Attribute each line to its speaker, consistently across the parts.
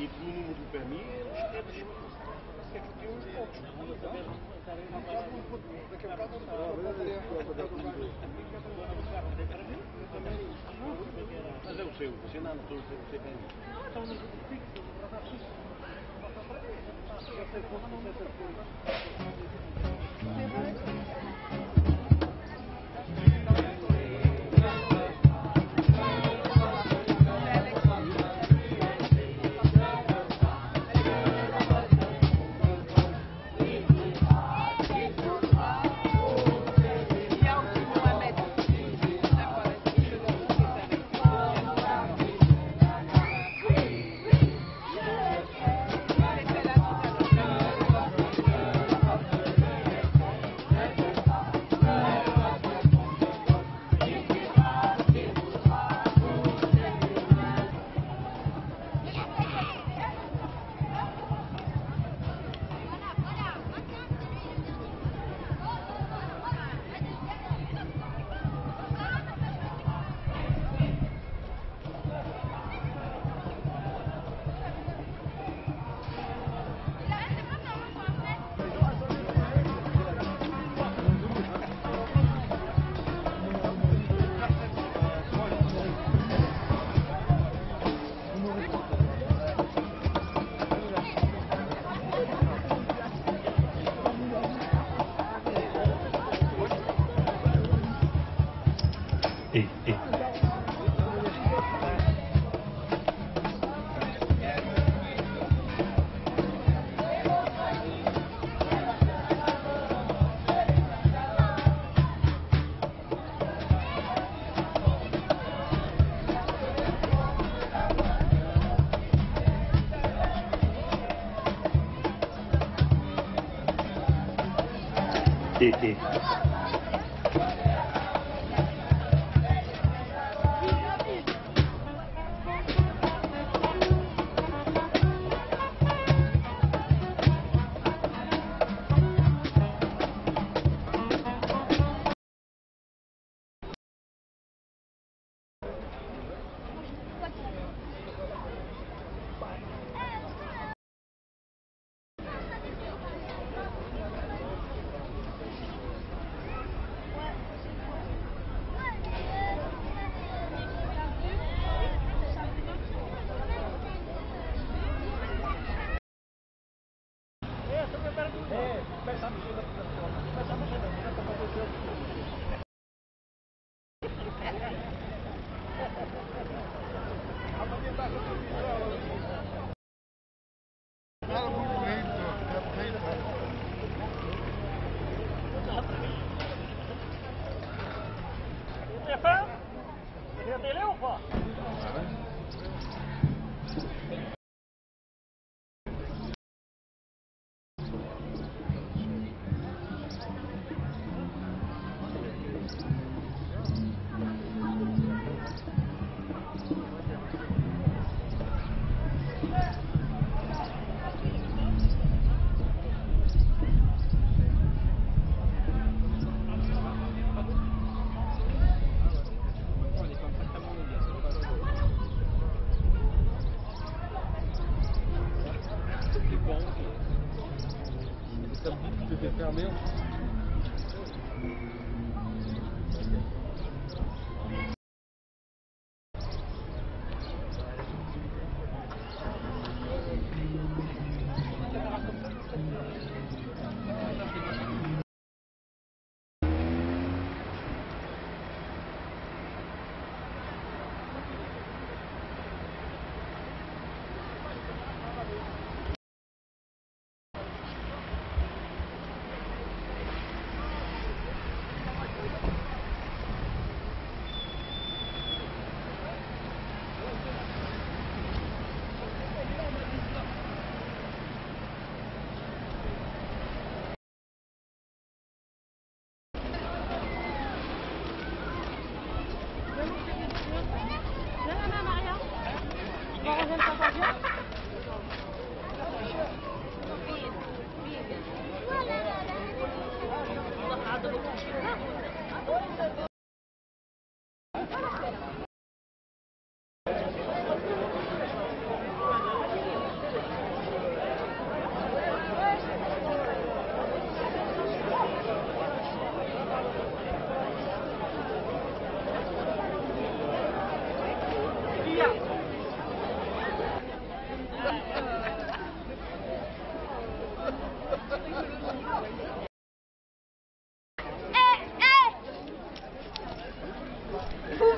Speaker 1: e pelo número do PMI é dos tem uns poucos. Daqui a bocado mas é o seu, você não anotou o seu PMI.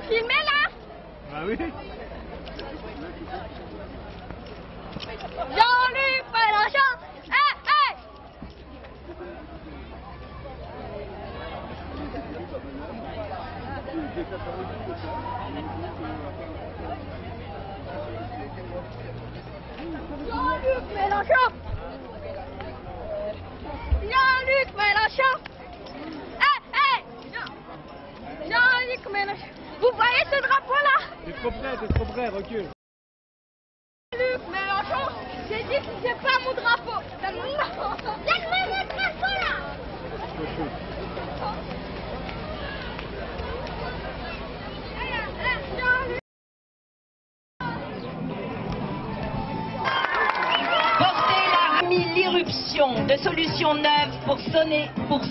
Speaker 2: filmer là?
Speaker 1: Ah oui.
Speaker 2: Jean-Luc Mélenchon! Hey! Jean-Luc Mélenchon! Jean-Luc Mélenchon! Hey! Jean-Luc Mélenchon! Vous voyez ce drapeau-là?
Speaker 1: T'es trop près, recule.
Speaker 2: Jean-Luc Mélenchon! J'ai dit que c'est pas mon drapeau! Laisse-moi mon drapeau là!
Speaker 3: L'irruption de solutions neuves pour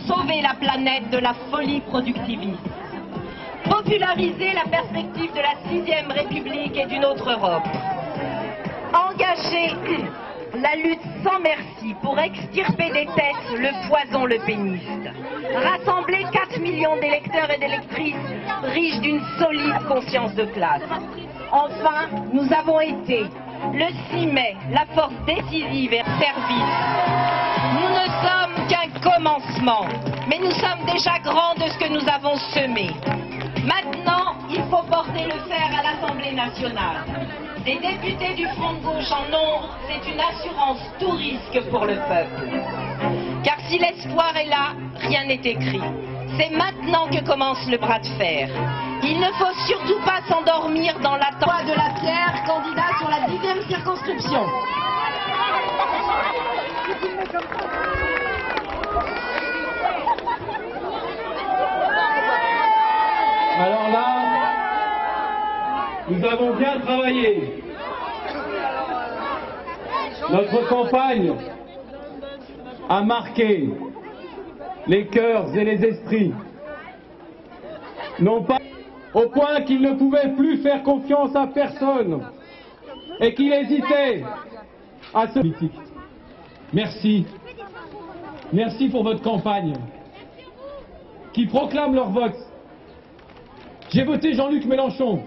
Speaker 3: sauver la planète de la folie productiviste. Populariser la perspective de la 6e République et d'une autre Europe. Engager la lutte sans merci pour extirper des têtes le poison lepéniste. Rassembler 4 millions d'électeurs et d'électrices riches d'une solide conscience de classe. Enfin, nous avons été, le 6 mai, la force décisive et service. Nous ne sommes qu'un commencement, mais nous sommes déjà grands de ce que nous avons semé. Maintenant, il faut porter le fer à l'Assemblée nationale. Des députés du Front de gauche en nombre, c'est une assurance tout risque pour le peuple. Car si l'espoir est là, rien n'est écrit. C'est maintenant que commence le bras de fer. Il ne faut surtout pas s'endormir dans l'attente de la Pierre, candidat sur la 10e circonscription.
Speaker 4: Alors là, nous avons bien travaillé. Notre campagne a marqué les cœurs et les esprits, non pas au point qu'il ne pouvait plus faire confiance à personne et qu'il hésitait à se politique. Merci. Merci pour votre campagne qui proclame leur vote. J'ai voté Jean-Luc Mélenchon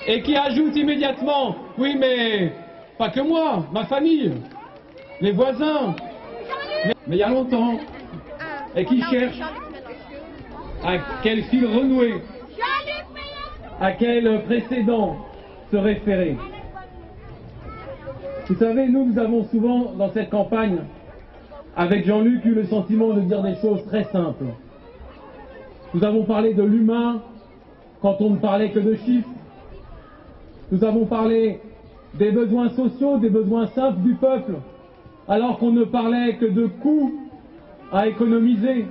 Speaker 4: et qui ajoute immédiatement, oui mais pas que moi, ma famille, les voisins, mais il y a longtemps, et qui cherche à quel fil renouer, à quel précédent se référer. Vous savez, nous avons souvent dans cette campagne, avec Jean-Luc, eu le sentiment de dire des choses très simples. Nous avons parlé de l'humain quand on ne parlait que de chiffres. Nous avons parlé des besoins sociaux, des besoins simples du peuple, alors qu'on ne parlait que de coûts à économiser.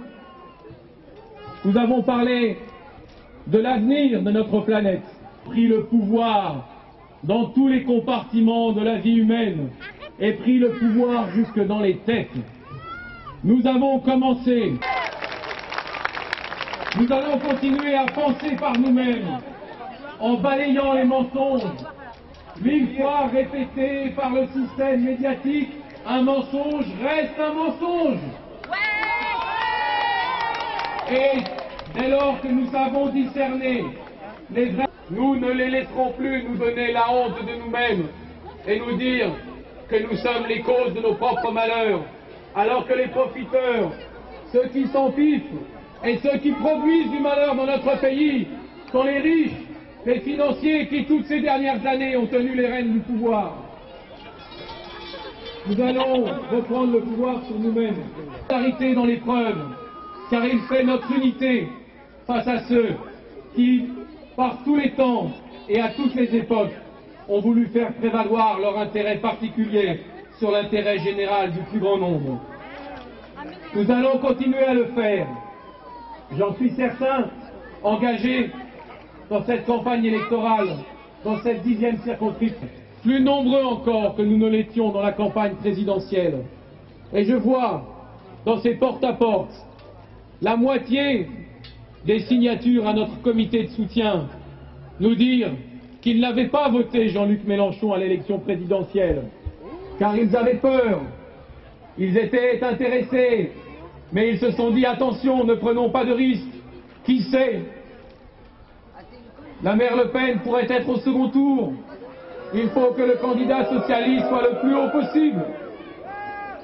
Speaker 4: Nous avons parlé de l'avenir de notre planète, pris le pouvoir dans tous les compartiments de la vie humaine et pris le pouvoir jusque dans les têtes. Nous avons commencé. Nous allons continuer à penser par nous-mêmes, en balayant les mensonges, 1000 fois répétés par le système médiatique. Un mensonge reste un mensonge. Et dès lors que nous avons discerné les vrais, nous ne les laisserons plus nous donner la honte de nous-mêmes et nous dire que nous sommes les causes de nos propres malheurs, alors que les profiteurs, ceux qui s'empiffent et ceux qui produisent du malheur dans notre pays sont les riches, les financiers qui toutes ces dernières années ont tenu les rênes du pouvoir. Nous allons reprendre le pouvoir sur nous-mêmes. Solidarité dans l'épreuve, car il fait notre unité face à ceux qui, par tous les temps et à toutes les époques, ont voulu faire prévaloir leur intérêt particulier sur l'intérêt général du plus grand nombre. Nous allons continuer à le faire. J'en suis certain, engagés dans cette campagne électorale, dans cette 10e circonscription, plus nombreux encore que nous ne l'étions dans la campagne présidentielle. Et je vois, dans ces porte-à-porte, la moitié des signatures à notre comité de soutien nous dire qu'ils n'avaient pas voté Jean-Luc Mélenchon à l'élection présidentielle, car ils avaient peur, ils étaient intéressés, mais ils se sont dit attention, ne prenons pas de risques, qui sait, La mère Le Pen pourrait être au second tour. Il faut que le candidat socialiste soit le plus haut possible.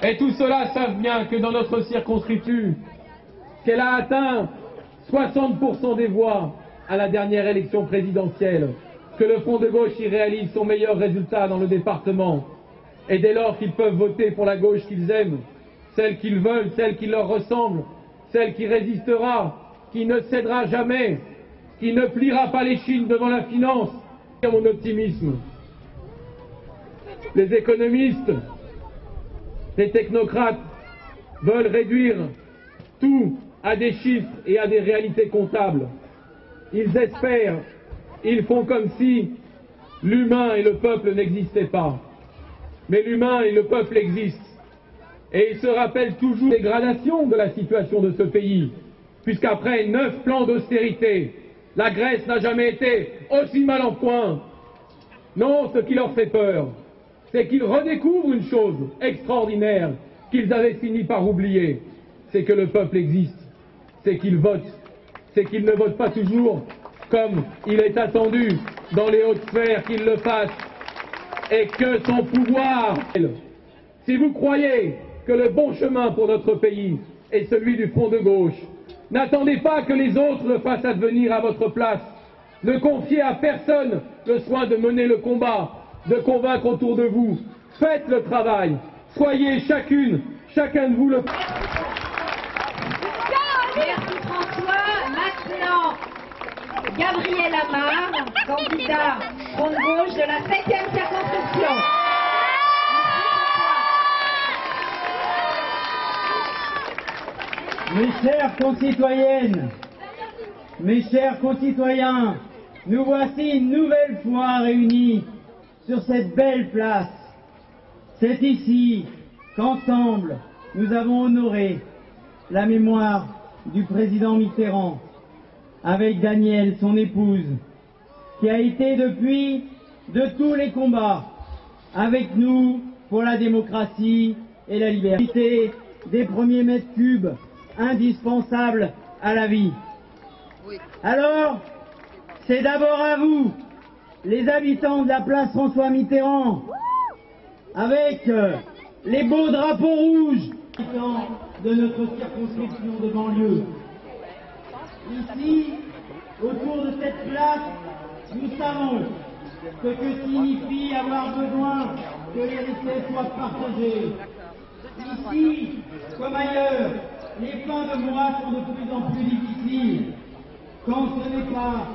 Speaker 4: Et tout cela savent bien que dans notre circonscription, qu'elle a atteint 60% des voix à la dernière élection présidentielle, que le Front de gauche y réalise son meilleur résultat dans le département. Et dès lors qu'ils peuvent voter pour la gauche qu'ils aiment, celle qu'ils veulent, celle qui leur ressemble, celle qui résistera, qui ne cédera jamais, qui ne pliera pas l'échine devant la finance, et mon optimisme. Les économistes, les technocrates veulent réduire tout à des chiffres et à des réalités comptables. Ils espèrent, ils font comme si l'humain et le peuple n'existaient pas. Mais l'humain et le peuple existent. Et ils se rappellent toujours les dégradations de la situation de ce pays, puisqu'après 9 plans d'austérité, la Grèce n'a jamais été aussi mal en point. Non, ce qui leur fait peur, c'est qu'ils redécouvrent une chose extraordinaire qu'ils avaient fini par oublier, c'est que le peuple existe, c'est qu'il vote, c'est qu'il ne vote pas toujours comme il est attendu dans les hautes sphères qu'il le fasse, et que son pouvoir... Si vous croyez que le bon chemin pour notre pays est celui du Front de gauche, n'attendez pas que les autres le fassent advenir à votre place. Ne confiez à personne le soin de mener le combat, de convaincre autour de vous. Faites le travail. Soyez chacun de vous le...
Speaker 3: Merci François. Maintenant, Gabriel Amar, candidat Front de gauche de la 7e circonscription.
Speaker 5: Mes chères concitoyennes, mes chers concitoyens, nous voici une nouvelle fois réunis sur cette belle place. C'est ici qu'ensemble nous avons honoré la mémoire du président Mitterrand avec Danielle, son épouse, qui a été depuis de tous les combats avec nous pour la démocratie et la liberté des premiers mètres cubes indispensables à la vie. Alors, c'est d'abord à vous, les habitants de la place François Mitterrand, avec les beaux drapeaux rouges de notre circonscription de banlieue. Ici, autour de cette place, nous savons ce que signifie avoir besoin que les richesses soient partagées. Ici, comme ailleurs, les fins de mois sont de plus en plus difficiles. Quand ce n'est pas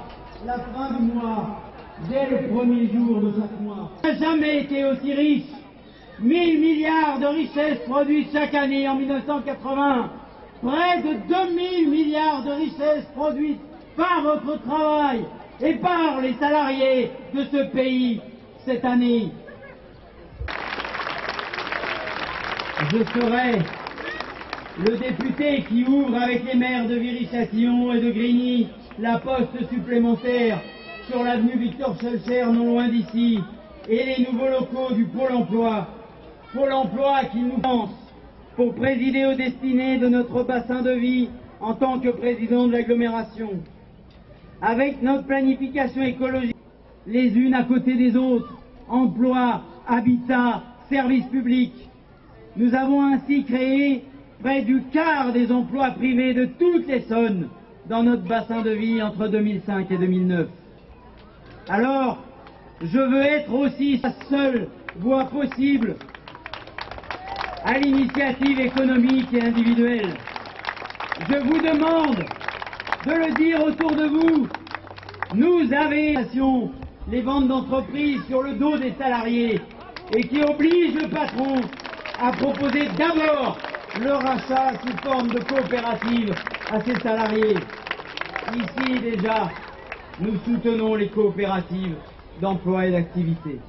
Speaker 5: la fin du mois, dès le premier jour de chaque mois. On n'a jamais été aussi riche. 1000 milliards de richesses produites chaque année en 1980. Près de 2000 milliards de richesses produites par votre travail et par les salariés de ce pays cette année. Je serai le député qui ouvre avec les maires de Viry-Châtillon et de Grigny la poste supplémentaire sur l'avenue Victor Schœlcher, non loin d'ici, et les nouveaux locaux du Pôle emploi qui nous pense pour présider aux destinées de notre bassin de vie en tant que président de l'agglomération. Avec notre planification écologique, les unes à côté des autres, emploi, habitat, services publics, nous avons ainsi créé près du quart des emplois privés de toute l'Essonne dans notre bassin de vie entre 2005 et 2009. Alors, je veux être aussi la seule voie possible à l'initiative économique et individuelle. Je vous demande de le dire autour de vous. Nous avons les ventes d'entreprises sur le dos des salariés et qui obligent le patron à proposer d'abord le rachat sous forme de coopérative à ses salariés. Ici déjà, nous soutenons les coopératives d'emploi et d'activité.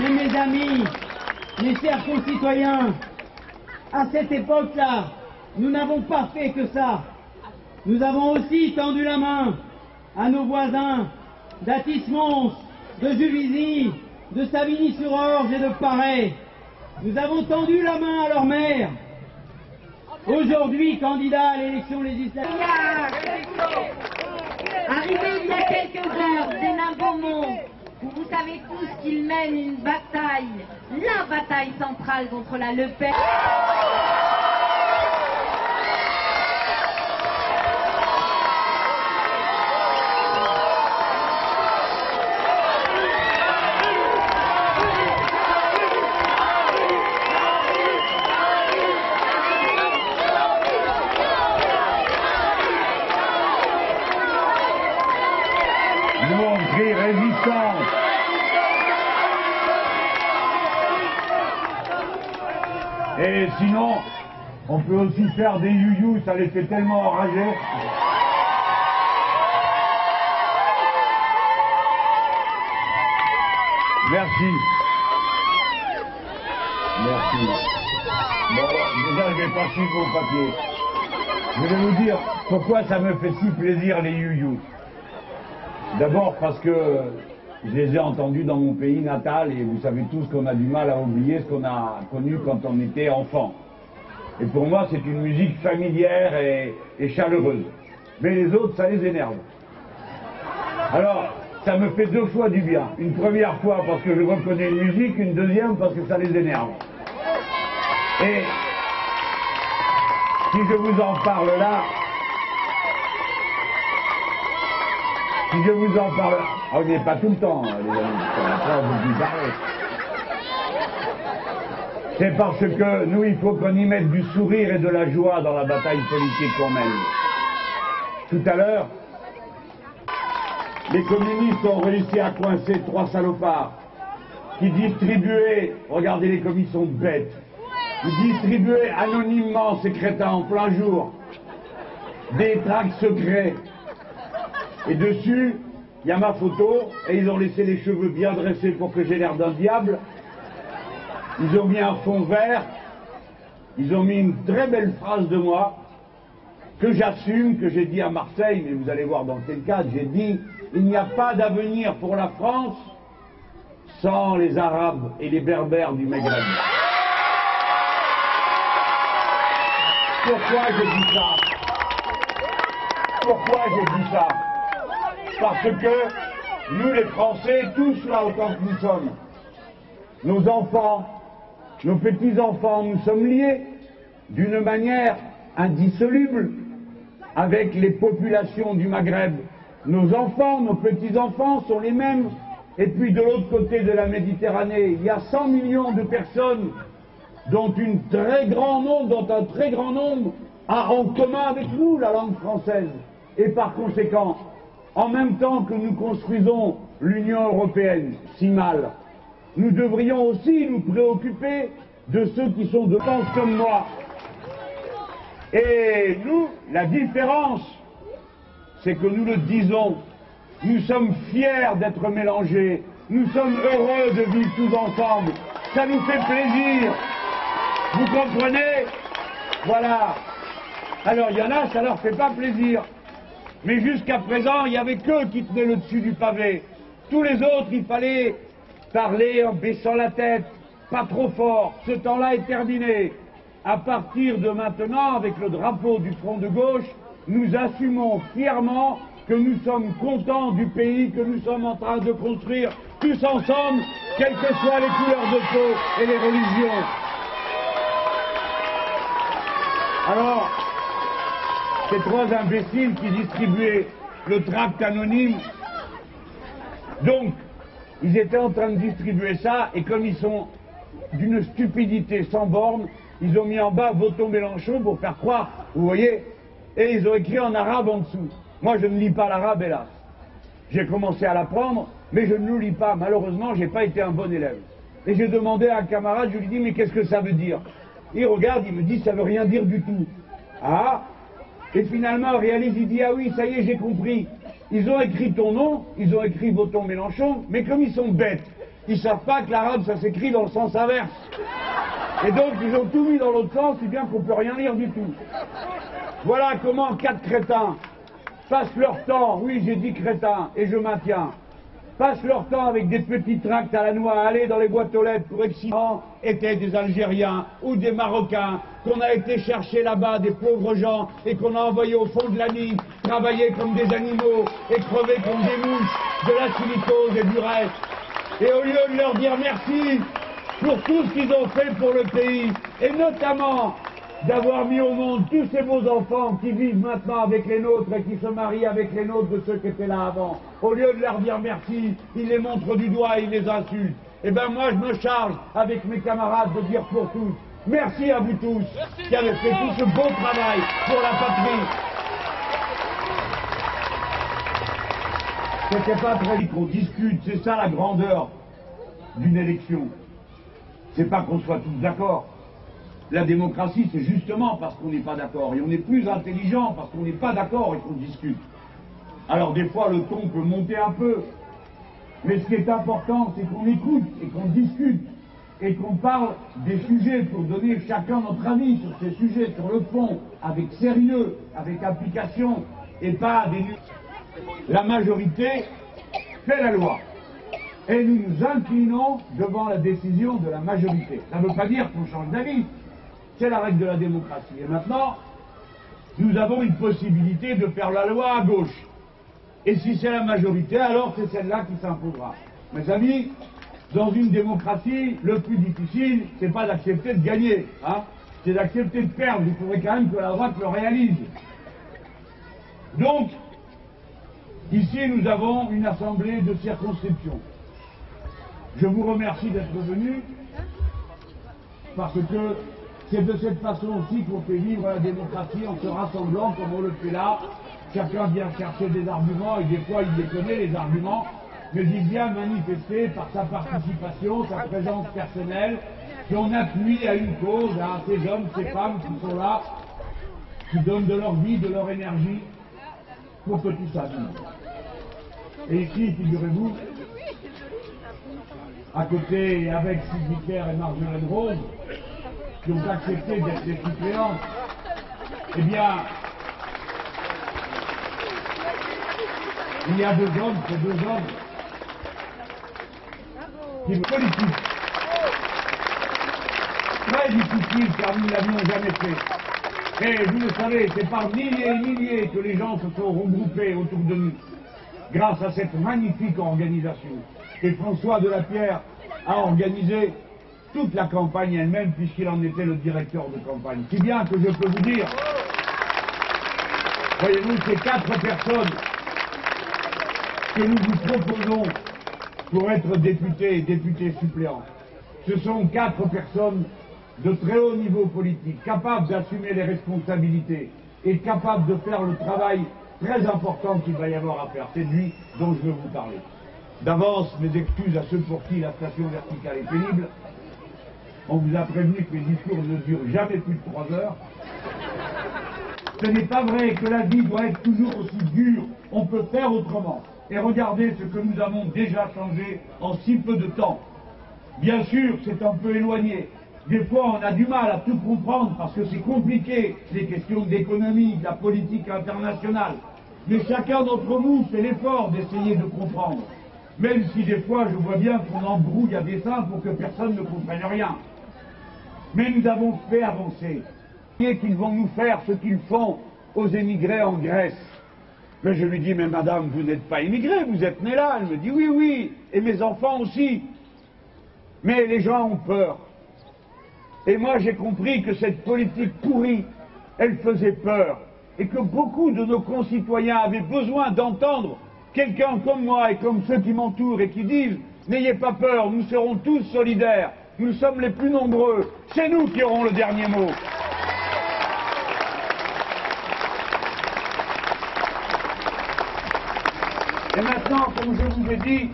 Speaker 5: Mais mes amis, mes chers concitoyens, à cette époque-là, nous n'avons pas fait que ça. Nous avons aussi tendu la main à nos voisins d'Athis-Mons, de Juvisy, de Savigny-sur-Orge et de Paray. Nous avons tendu la main à leur maire. aujourd'hui candidat à l'élection législative.
Speaker 3: Arrivé il y a quelques heures, Zéna Beaumont, où vous savez tous qu'il mène une bataille, la bataille centrale contre la Le Pen.
Speaker 6: Nous on crie résistance. Et sinon, on peut aussi faire des you-you, ça les fait tellement enrager. Merci. Merci. Bon, déjà, je vais pas suivre vos papiers. Je vais vous dire pourquoi ça me fait si plaisir les you-you. D'abord parce que je les ai entendus dans mon pays natal et vous savez tous qu'on a du mal à oublier ce qu'on a connu quand on était enfant. Et pour moi, c'est une musique familière et chaleureuse. Mais les autres, ça les énerve. Alors, ça me fait deux fois du bien. Une première fois parce que je reconnais une musique, une deuxième parce que ça les énerve. Et si je vous en parle là, on n'y est pas tout le temps, les amis, après on vous dit parler. C'est parce que nous, il faut qu'on y mette du sourire et de la joie dans la bataille politique qu'on mène. Tout à l'heure, les communistes ont réussi à coincer trois salopards qui distribuaient, regardez les communistes sont bêtes, ils distribuaient anonymement, ces crétins en plein jour, des tracts secrets. Et dessus, il y a ma photo, et ils ont laissé les cheveux bien dressés pour que j'ai l'air d'un diable. Ils ont mis un fond vert, ils ont mis une très belle phrase de moi, que j'assume, que j'ai dit à Marseille, mais vous allez voir dans quel cadre, j'ai dit, il n'y a pas d'avenir pour la France sans les Arabes et les Berbères du Maghreb. Pourquoi j'ai dit ça? Pourquoi j'ai dit ça? Parce que nous les Français, tous là autant que nous sommes, nos enfants, nos petits-enfants, nous sommes liés d'une manière indissoluble avec les populations du Maghreb. Nos enfants, nos petits-enfants sont les mêmes. Et puis de l'autre côté de la Méditerranée, il y a 100 millions de personnes dont un très grand nombre a en commun avec nous la langue française. Et par conséquent, en même temps que nous construisons l'Union européenne si mal, nous devrions aussi nous préoccuper de ceux qui sont de pense comme moi. Et nous, la différence, c'est que nous le disons, nous sommes fiers d'être mélangés, nous sommes heureux de vivre tous ensemble, ça nous fait plaisir, vous comprenez? Voilà. Alors il y en a, ça leur fait pas plaisir. Mais jusqu'à présent, il n'y avait qu'eux qui tenaient le dessus du pavé. Tous les autres, il fallait parler en baissant la tête, pas trop fort. Ce temps-là est terminé. À partir de maintenant, avec le drapeau du Front de gauche, nous assumons fièrement que nous sommes contents du pays que nous sommes en train de construire tous ensemble, quelles que soient les couleurs de peau et les religions. Alors, ces trois imbéciles qui distribuaient le tract anonyme, donc, ils étaient en train de distribuer ça, et comme ils sont d'une stupidité sans borne, ils ont mis en bas « Votons Mélenchon » pour faire croire, vous voyez, et ils ont écrit en arabe en dessous. Moi, je ne lis pas l'arabe, hélas. J'ai commencé à l'apprendre, mais je ne le lis pas. Malheureusement, je n'ai pas été un bon élève. Et j'ai demandé à un camarade, je lui dis « Mais qu'est-ce que ça veut dire ?» Il regarde, il me dit « Ça veut rien dire du tout. » Ah. Et finalement, on réalise, il dit « Ah oui, ça y est, j'ai compris. Ils ont écrit ton nom, ils ont écrit Votons Mélenchon, mais comme ils sont bêtes, ils ne savent pas que l'arabe, ça s'écrit dans le sens inverse. Et donc, ils ont tout mis dans l'autre sens, si bien qu'on ne peut rien lire du tout. Voilà comment quatre crétins passent leur temps, oui, j'ai dit crétins, et je maintiens, passent leur temps avec des petits tracts à la noix à aller dans les boîtes aux lettres pour exciter étaient des Algériens ou des Marocains qu'on a été chercher là-bas, des pauvres gens, et qu'on a envoyés au fond de la mine, travailler comme des animaux et crever comme des mouches, de la silicose et du reste. Et au lieu de leur dire merci pour tout ce qu'ils ont fait pour le pays, et notamment d'avoir mis au monde tous ces beaux enfants qui vivent maintenant avec les nôtres et qui se marient avec les nôtres de ceux qui étaient là avant, au lieu de leur dire merci, ils les montrent du doigt et ils les insultent. Eh bien moi je me charge avec mes camarades de dire pour tous, merci à vous tous qui avez fait tout ce beau travail pour la patrie. C'était pas très vite qu'on discute, c'est ça la grandeur d'une élection. C'est pas qu'on soit tous d'accord. La démocratie, c'est justement parce qu'on n'est pas d'accord. Et on est plus intelligent parce qu'on n'est pas d'accord et qu'on discute. Alors des fois, le ton peut monter un peu. Mais ce qui est important, c'est qu'on écoute et qu'on discute. Et qu'on parle des sujets pour donner chacun notre avis sur ces sujets, sur le fond, avec sérieux, avec application, et pas des... La majorité fait la loi. Et nous nous inclinons devant la décision de la majorité. Ça ne veut pas dire qu'on change d'avis. C'est la règle de la démocratie. Et maintenant, nous avons une possibilité de faire la loi à gauche. Et si c'est la majorité, alors c'est celle-là qui s'imposera. Mes amis, dans une démocratie, le plus difficile, c'est pas d'accepter de gagner, hein, c'est d'accepter de perdre. Il faudrait quand même que la droite le réalise. Donc, ici, nous avons une assemblée de circonscription. Je vous remercie d'être venus, parce que c'est de cette façon aussi qu'on fait vivre la démocratie en se rassemblant comme on le fait là. Chacun vient chercher des arguments et des fois il les connaît les arguments, mais il vient manifester par sa participation, sa présence personnelle, son appui à une cause, à ces hommes, ces femmes qui sont là, qui donnent de leur vie, de leur énergie pour que tout ça vive. Et ici, figurez-vous, à côté, avec Sylvie Claire et Marjolaine Rose, qui ont accepté d'être les suppléantes, eh bien, il y a deux hommes, ces deux hommes, qui sont politiques. Très difficile, car nous ne l'avions jamais fait. Et vous le savez, c'est par milliers et milliers que les gens se sont regroupés autour de nous, grâce à cette magnifique organisation. Et François Delapierre a organisé toute la campagne elle-même, puisqu'il en était le directeur de campagne. Si bien que je peux vous dire, voyez-vous, ces 4 personnes que nous vous proposons pour être députés et députés suppléants, ce sont 4 personnes de très haut niveau politique, capables d'assumer les responsabilités et capables de faire le travail très important qu'il va y avoir à faire. C'est lui dont je veux vous parler. D'avance, mes excuses à ceux pour qui la station verticale est pénible. On vous a prévenu que les discours ne durent jamais plus de 3 heures. Ce n'est pas vrai que la vie doit être toujours aussi dure. On peut faire autrement. Et regardez ce que nous avons déjà changé en si peu de temps. Bien sûr, c'est un peu éloigné. Des fois, on a du mal à tout comprendre parce que c'est compliqué, les questions d'économie, de la politique internationale. Mais chacun d'entre vous fait l'effort d'essayer de comprendre. Même si des fois, je vois bien qu'on embrouille à dessein pour que personne ne comprenne rien. Mais nous avons fait avancer. Et qu'ils vont nous faire ce qu'ils font aux émigrés en Grèce. Mais je lui dis, mais madame, vous n'êtes pas émigrée, vous êtes née là. Elle me dit, oui, oui, et mes enfants aussi. Mais les gens ont peur. Et moi, j'ai compris que cette politique pourrie, elle faisait peur. Et que beaucoup de nos concitoyens avaient besoin d'entendre quelqu'un comme moi et comme ceux qui m'entourent et qui disent, n'ayez pas peur, nous serons tous solidaires, nous sommes les plus nombreux, c'est nous qui aurons le dernier mot. Et maintenant, comme je vous ai dit,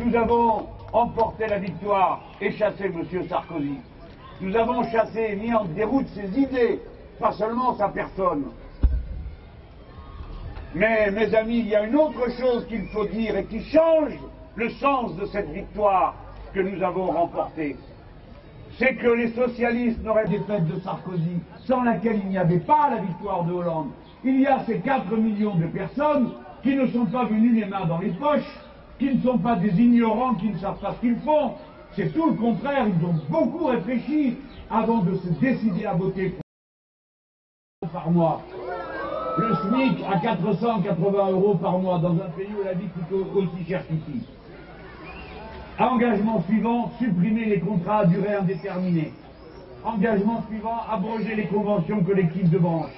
Speaker 6: nous avons emporté la victoire et chassé M. Sarkozy. Nous avons chassé, mis en déroute ses idées, pas seulement sa personne. Mais, mes amis, il y a une autre chose qu'il faut dire et qui change le sens de cette victoire que nous avons remportée. C'est que les socialistes n'auraient défaite de Sarkozy, sans laquelle il n'y avait pas la victoire de Hollande. Il y a ces 4 millions de personnes qui ne sont pas venues les mains dans les poches, qui ne sont pas des ignorants qui ne savent pas ce qu'ils font. C'est tout le contraire, ils ont beaucoup réfléchi avant de se décider à voter par mois. Le SMIC à 480 € par mois dans un pays où la vie coûte aussi cher qu'ici. Engagement suivant, supprimer les contrats à durée indéterminée. Engagement suivant, abroger les conventions collectives de branche.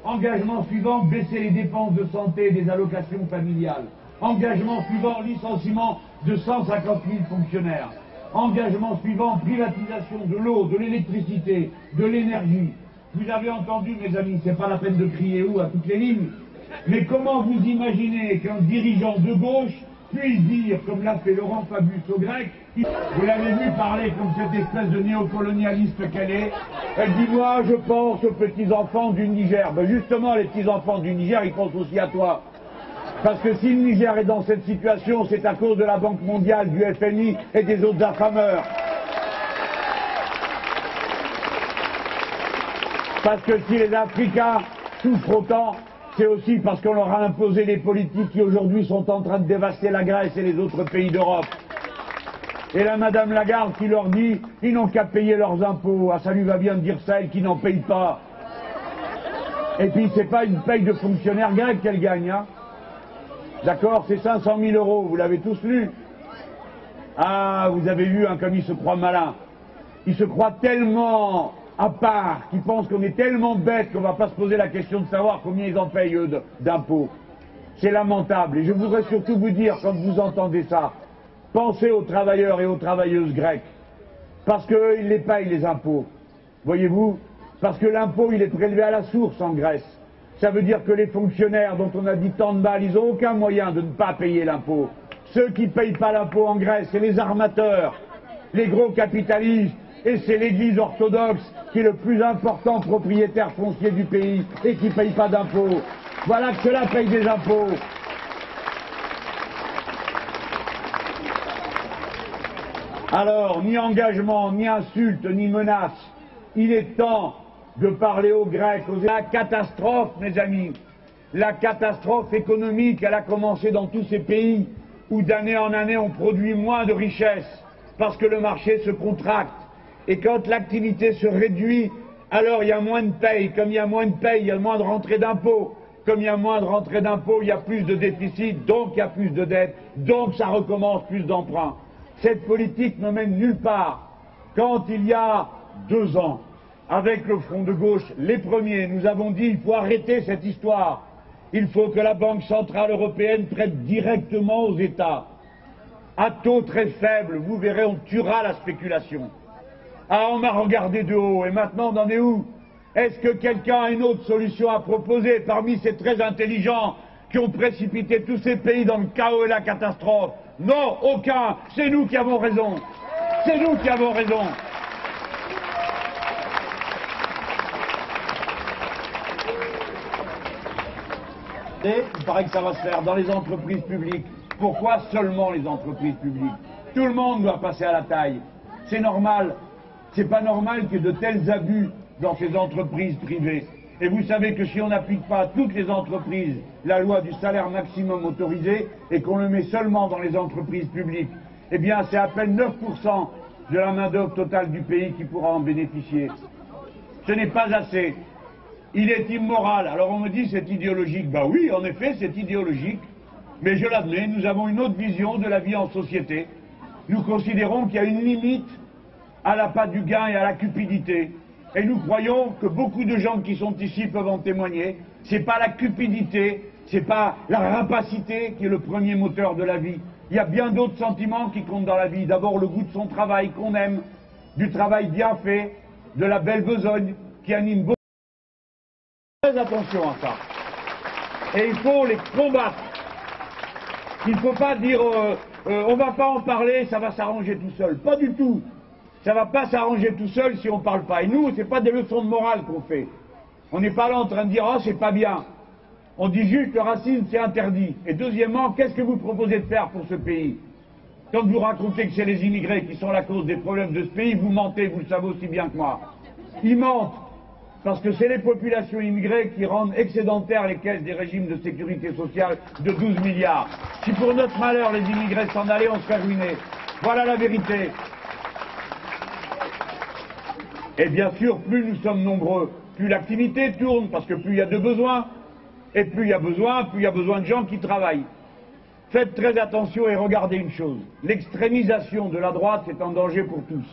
Speaker 6: Engagement suivant, baisser les dépenses de santé et des allocations familiales. Engagement suivant, licenciement de 150 000 fonctionnaires. Engagement suivant, privatisation de l'eau, de l'électricité, de l'énergie. Vous avez entendu, mes amis, c'est pas la peine de crier où à toutes les lignes, mais comment vous imaginez qu'un dirigeant de gauche puisse dire, comme l'a fait Laurent Fabius aux Grecs, vous l'avez vu parler comme cette espèce de néocolonialiste qu'elle est, elle dit, moi je pense aux petits-enfants du Niger. Ben justement, les petits-enfants du Niger, ils pensent aussi à toi. Parce que si le Niger est dans cette situation, c'est à cause de la Banque mondiale, du FMI et des autres affameurs. Parce que si les Africains souffrent autant, c'est aussi parce qu'on leur a imposé les politiques qui aujourd'hui sont en train de dévaster la Grèce et les autres pays d'Europe. Et là, Madame Lagarde qui leur dit, ils n'ont qu'à payer leurs impôts. Ah, ça lui va bien de dire ça, elle qui n'en paye pas. Et puis, c'est pas une paye de fonctionnaire grec qu'elle gagne, hein. D'accord, c'est 500 000 €, vous l'avez tous lu. Ah, vous avez vu, hein, comme il se croit malin. Il se croit tellement à part, qu'ils pensent qu'on est tellement bêtes qu'on ne va pas se poser la question de savoir combien ils en payent, eux, d'impôts. C'est lamentable. Et je voudrais surtout vous dire, quand vous entendez ça, pensez aux travailleurs et aux travailleuses grecques. Parce qu'eux, ils les payent, les impôts. Voyez-vous? Parce que l'impôt, il est prélevé à la source en Grèce. Ça veut dire que les fonctionnaires dont on a dit tant de balles, ils n'ont aucun moyen de ne pas payer l'impôt. Ceux qui ne payent pas l'impôt en Grèce, c'est les armateurs, les gros capitalistes, et c'est l'Église orthodoxe qui est le plus important propriétaire foncier du pays et qui ne paye pas d'impôts. Voilà que ceux-là payent des impôts. Alors, ni engagement, ni insulte, ni menace. Il est temps de parler aux Grecs, La catastrophe, mes amis, la catastrophe économique, elle a commencé dans tous ces pays où d'année en année on produit moins de richesses parce que le marché se contracte. Et quand l'activité se réduit, alors il y a moins de paye. Comme il y a moins de paye, il y a moins de rentrée d'impôts. Comme il y a moins de rentrée d'impôts, il y a plus de déficit, donc il y a plus de dettes, donc ça recommence plus d'emprunts. Cette politique ne mène nulle part. Quand il y a 2 ans, avec le Front de gauche, les premiers, nous avons dit il faut arrêter cette histoire. Il faut que la Banque centrale européenne prête directement aux États. À taux très faible, vous verrez, on tuera la spéculation. Ah, on m'a regardé de haut, et maintenant on en est où? Est-ce que quelqu'un a une autre solution à proposer parmi ces très intelligents qui ont précipité tous ces pays dans le chaos et la catastrophe? Non, aucun. C'est nous qui avons raison. C'est nous qui avons raison. Et il paraît que ça va se faire dans les entreprises publiques. Pourquoi seulement les entreprises publiques? Tout le monde doit passer à la taille. C'est normal. C'est pas normal qu'il y ait de tels abus dans ces entreprises privées. Et vous savez que si on n'applique pas à toutes les entreprises la loi du salaire maximum autorisé et qu'on le met seulement dans les entreprises publiques, eh bien c'est à peine 9% de la main-d'œuvre totale du pays qui pourra en bénéficier. Ce n'est pas assez. Il est immoral. Alors on me dit c'est idéologique. Ben oui, en effet, c'est idéologique. Mais je l'admets, nous avons une autre vision de la vie en société. Nous considérons qu'il y a une limite à l'appât du gain et à la cupidité. Et nous croyons que beaucoup de gens qui sont ici peuvent en témoigner. C'est pas la cupidité, c'est pas la rapacité qui est le premier moteur de la vie. Il y a bien d'autres sentiments qui comptent dans la vie. D'abord le goût de son travail qu'on aime, du travail bien fait, de la belle besogne qui anime beaucoup. Très attention à ça. Et il faut les combattre. Il ne faut pas dire on va pas en parler, ça va s'arranger tout seul. Pas du tout. Ça va pas s'arranger tout seul si on ne parle pas. Et nous, c'est pas des leçons de morale qu'on fait. On n'est pas là en train de dire, oh, c'est pas bien. On dit juste, le racisme, c'est interdit. Et deuxièmement, qu'est-ce que vous proposez de faire pour ce pays? Quand vous racontez que c'est les immigrés qui sont la cause des problèmes de ce pays, vous mentez, vous le savez aussi bien que moi. Ils mentent. parce que c'est les populations immigrées qui rendent excédentaires les caisses des régimes de sécurité sociale de 12 milliards. Si pour notre malheur les immigrés s'en allaient, on serait ruinés. Voilà la vérité. Et bien sûr, plus nous sommes nombreux, plus l'activité tourne, parce que plus il y a de besoins, et plus il y a besoin de gens qui travaillent. Faites très attention et regardez une chose. L'extrémisation de la droite est en danger pour tous.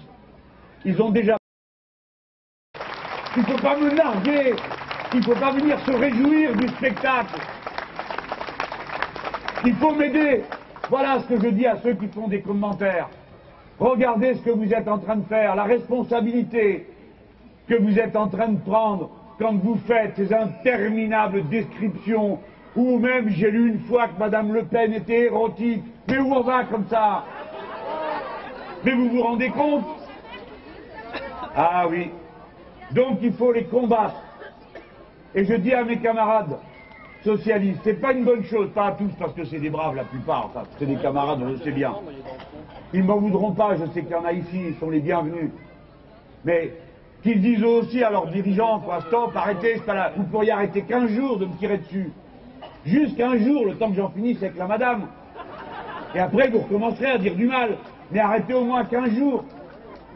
Speaker 6: Ils ont déjà... Il ne faut pas me narguer, il ne faut pas venir se réjouir du spectacle. Il faut m'aider. Voilà ce que je dis à ceux qui font des commentaires. Regardez ce que vous êtes en train de faire, la responsabilité que vous êtes en train de prendre quand vous faites ces interminables descriptions, ou même j'ai lu une fois que Madame Le Pen était érotique. Mais où on va comme ça? Mais vous vous rendez compte? Ah oui. Donc il faut les combattre. Et je dis à mes camarades socialistes, c'est pas une bonne chose, pas à tous parce que c'est des braves la plupart, enfin, c'est des camarades, je sais bien. Ils ne m'en voudront pas, je sais qu'il y en a ici, ils sont les bienvenus. Mais qu'ils disent aussi à leurs dirigeants, quoi, stop, arrêtez, c'est pas là. Vous pourriez arrêter 15 jours de me tirer dessus. Juste 15 jours, le temps que j'en finisse avec la madame. Et après, vous recommencerez à dire du mal. Mais arrêtez au moins 15 jours.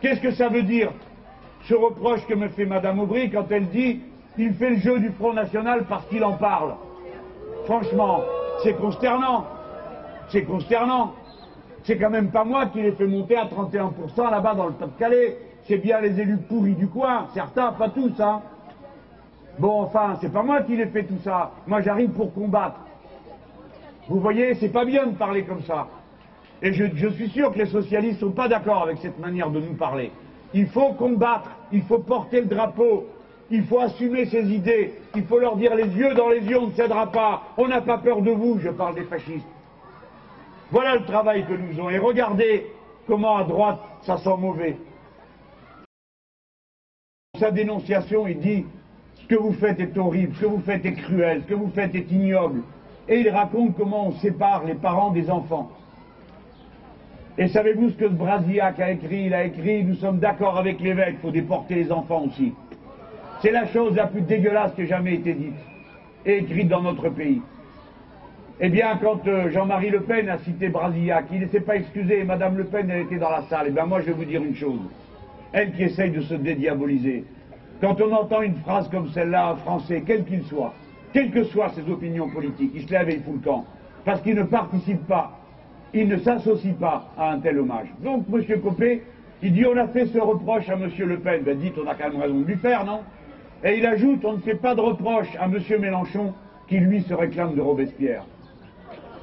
Speaker 6: Qu'est-ce que ça veut dire, ce reproche que me fait Madame Aubry quand elle dit « il fait le jeu du Front National parce qu'il en parle ». Franchement, c'est consternant. C'est consternant. C'est quand même pas moi qui l'ai fait monter à 31% là-bas dans le Pas-de-Calais. C'est bien les élus pourris du coin, certains, pas tous, hein. Bon, enfin, c'est pas moi qui l'ai fait tout ça. Moi, j'arrive pour combattre. Vous voyez, c'est pas bien de parler comme ça. Et je suis sûr que les socialistes sont pas d'accord avec cette manière de nous parler. Il faut combattre, il faut porter le drapeau, il faut assumer ses idées, il faut leur dire les yeux dans les yeux, on ne cédera pas, on n'a pas peur de vous, je parle des fascistes. Voilà le travail que nous faisons. Et regardez comment à droite, ça sent mauvais. Sa dénonciation, il dit « ce que vous faites est horrible, ce que vous faites est cruel, ce que vous faites est ignoble ». Et il raconte comment on sépare les parents des enfants. Et savez-vous ce que Brasillac a écrit? Il a écrit « nous sommes d'accord avec l'évêque, il faut déporter les enfants aussi ». C'est la chose la plus dégueulasse qui ait jamais été dite et écrite dans notre pays. Eh bien, quand Jean-Marie Le Pen a cité Brasillac, il ne s'est pas excusé, et Madame Le Pen, elle était dans la salle. Eh bien, moi, je vais vous dire une chose. Elle qui essaye de se dédiaboliser. Quand on entend une phrase comme celle-là, un Français, quel qu'il soit, quelles que soient ses opinions politiques, il se lève et il fout le camp. Parce qu'il ne participe pas, il ne s'associe pas à un tel hommage. Donc, M. Copé, il dit, on a fait ce reproche à M. Le Pen. Ben, dites, on a quand même raison de lui faire, non? Et il ajoute, on ne fait pas de reproche à M. Mélenchon, qui lui se réclame de Robespierre.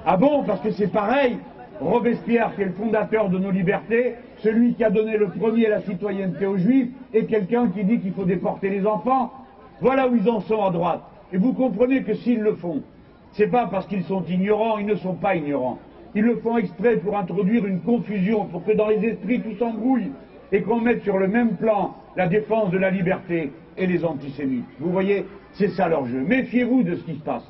Speaker 6: Ah bon? Parce que c'est pareil. Robespierre, qui est le fondateur de nos libertés, celui qui a donné le premier la citoyenneté aux Juifs, et quelqu'un qui dit qu'il faut déporter les enfants. Voilà où ils en sont à droite. Et vous comprenez que s'ils le font, c'est pas parce qu'ils sont ignorants, ils ne sont pas ignorants. Ils le font exprès pour introduire une confusion, pour que dans les esprits tout s'embrouille, et qu'on mette sur le même plan la défense de la liberté et les antisémites. Vous voyez, c'est ça leur jeu. Méfiez-vous de ce qui se passe.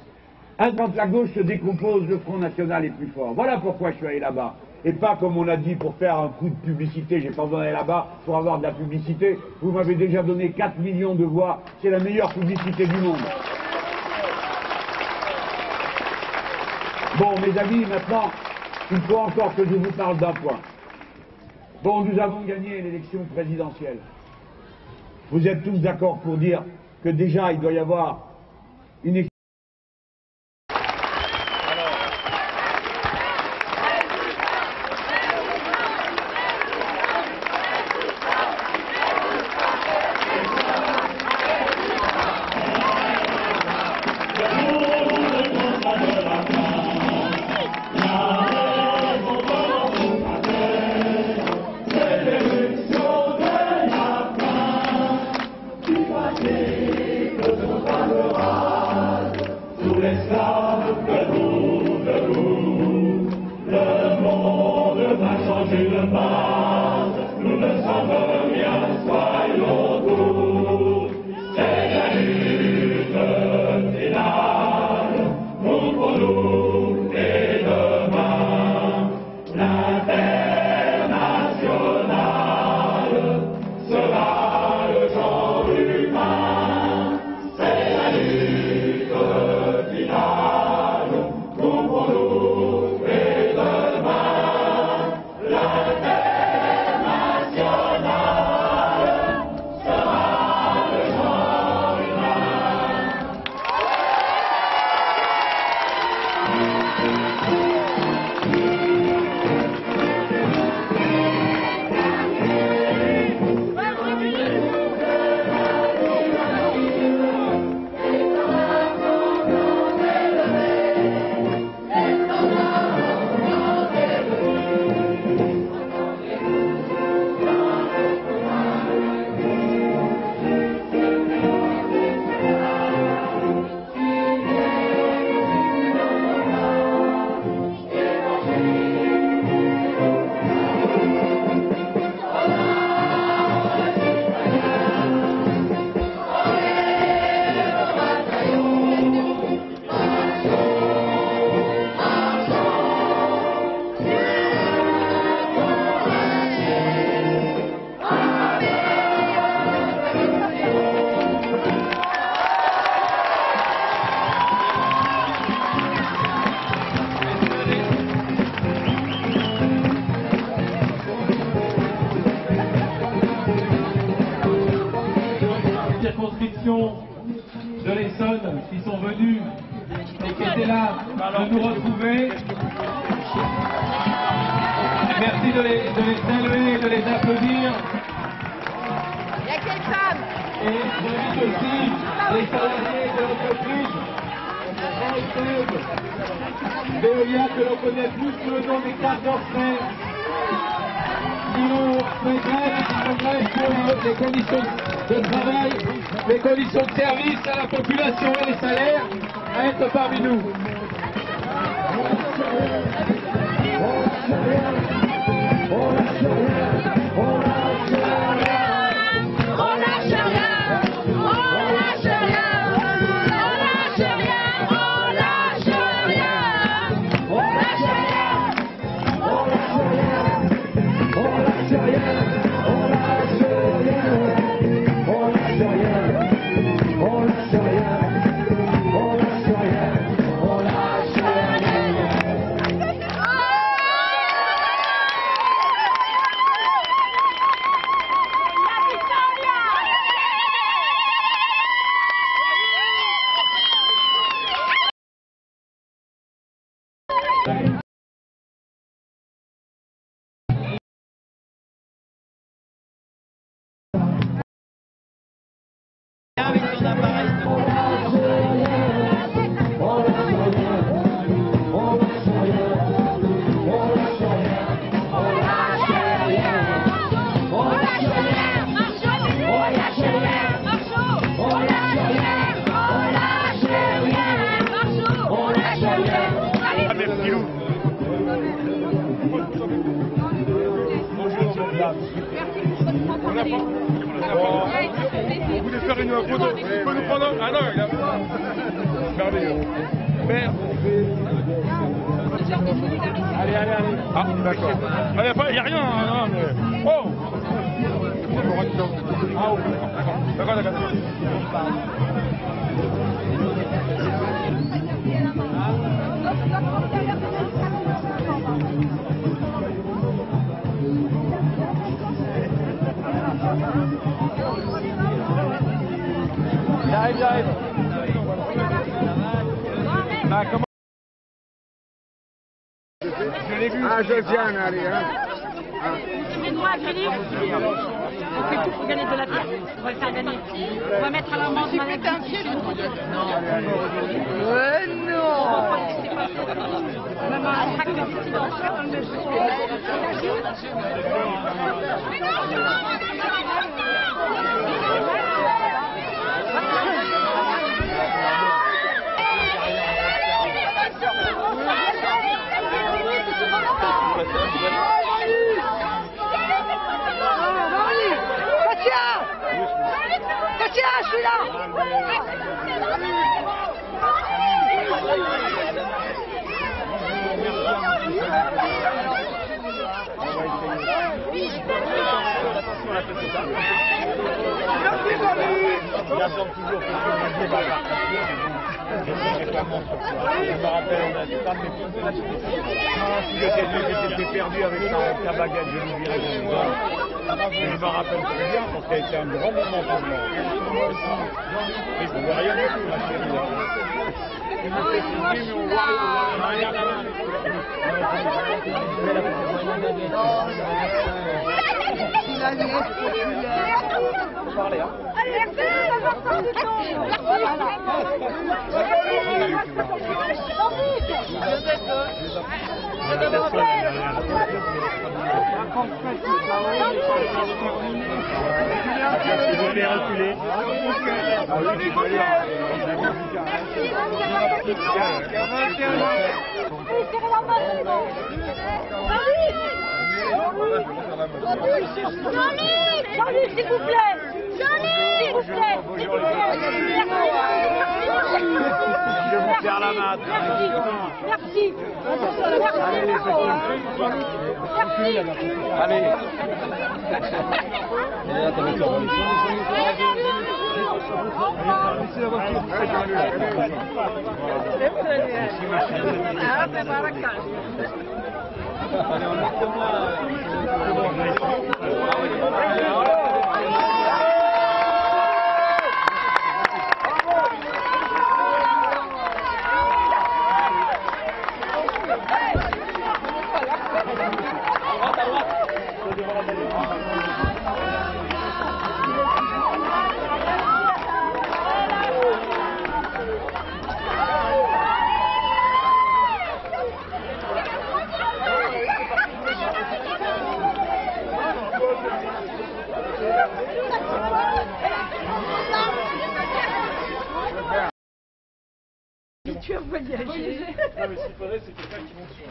Speaker 6: Quand la gauche se décompose, le Front National est plus fort. Voilà pourquoi je suis allé là-bas. Et pas comme on a dit pour faire un coup de publicité. J'ai pas besoin d'aller là-bas pour avoir de la publicité. Vous m'avez déjà donné 4 millions de voix. C'est la meilleure publicité du monde. Bon, mes amis, maintenant, il faut encore que je vous parle d'un point. Bon, nous avons gagné l'élection présidentielle. Vous êtes tous d'accord pour dire que déjà, il doit y avoir une
Speaker 7: Sera le genre humain.
Speaker 4: qui sont venus et qui étaient là de nous retrouver. Merci de les saluer et de les applaudir.
Speaker 2: Il y a quelle femme?
Speaker 4: Et j'invite aussi les salariés de l'entreprise Veolia, que l'on connaît plus sous le nom des cartes d'entrée, qui ont fait grève et qui font grève pour les conditions de travail, les conditions de service à la population et les salaires, à être parmi nous.
Speaker 1: Vous voulez faire une photo? Tu peux nous prendre? Ah non, il a... Merveilleux. Merde. Allez. Ah, d'accord. Il n'y a rien. Non, mais... Oh. D'accord. J'arrive. Ah, comment... Je l'ai vu. Ah, Josiane, allez, hein.
Speaker 7: Aide-moi à gagner. On fait tout pour gagner de la terre. On va le faire gagner. On va mettre à l'amende maladie.
Speaker 2: Ouais, non.
Speaker 7: Même un tract de dissidence.
Speaker 2: Katia, je suis là.
Speaker 6: Je me rappelle, on a des femmes, mais si j'étais perdu avec ta baguette, je lui dirais que je me rappelle très bien, parce que ça a été un grand moment pour moi. Et je ne vois rien du tout, ma chérie. Tu me fais signer, mais on voit rien. Vous voulez reculer? Ah oui, tu peux aller.
Speaker 2: Jean-Luc, s'il vous plaît. S'il vous plaît.
Speaker 6: Je vais vous faire la main.
Speaker 2: Merci.
Speaker 6: Allez, les petits. Allez.
Speaker 7: Tu as voyagé.
Speaker 1: Non, mais s'il faudrait, c'est quelqu'un qui monte sur.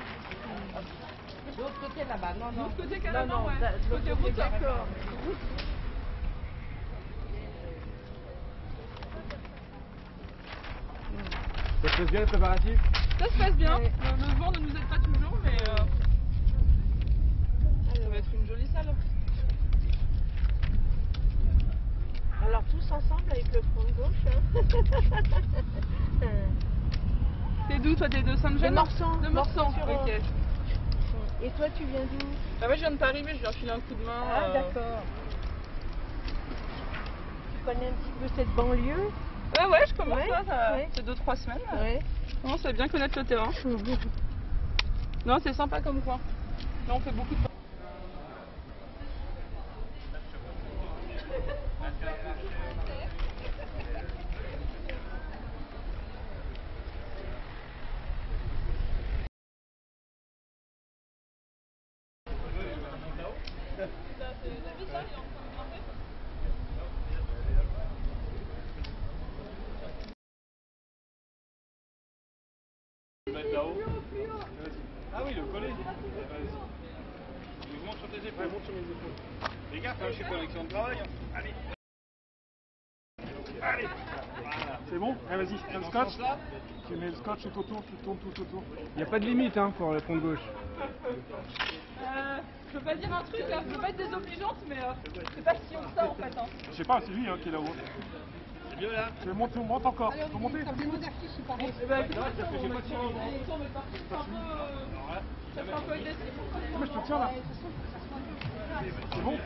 Speaker 3: De l'autre côté là-bas, non, non.
Speaker 7: De l'autre côté carrément, ouais. De l'autre côté route, d'accord.
Speaker 1: Ça se passe bien les préparatifs?
Speaker 7: Ça se passe bien. Le vent ne nous aide pas toujours, mais ça va être une jolie salle.
Speaker 3: Alors tous ensemble avec le front de gauche.
Speaker 7: T'es d'où toi? T'es de Saint-Jean?
Speaker 3: De Morsan.
Speaker 7: De Morsan,
Speaker 3: Morsan-sur-Aube.
Speaker 7: ok.
Speaker 3: Et toi tu viens d'où?
Speaker 7: Bah moi je viens de Paris, mais je viens filer un coup de main.
Speaker 3: Ah d'accord. Tu connais un petit peu cette banlieue?
Speaker 7: Ouais, je commence
Speaker 3: Ouais,
Speaker 7: là, ça
Speaker 3: ouais.
Speaker 7: fait 2-3 semaines.
Speaker 3: Ouais.
Speaker 7: Je commence à bien connaître le terrain. Non, c'est sympa comme coin. Là on fait beaucoup de...
Speaker 1: Ah oui, le collet. Vas-y. Monte sur tes épaules, monte sur mes épaules. Les gars, je suis pas avec son travail. Allez. Allez. Voilà. C'est bon? Allez, vas-y, tiens le scotch. Tu mets le scotch tout autour, tu tournes tout autour. Il n'y a pas de limite hein, pour le front de gauche.
Speaker 7: Je veux pas dire un truc là, je veux pas être désobligeante, mais c'est pas si haut que ça en fait. Hein.
Speaker 1: Je sais pas, c'est lui hein, qui est là-haut. C'est mieux là? Tu montes encore. Tu peux monter?
Speaker 7: Eh ben, écoute, ça fait pas tirer. On est parti, c'est un peu... Ça fait un peu agressif.
Speaker 1: Mais je te tiens là. C'est bon?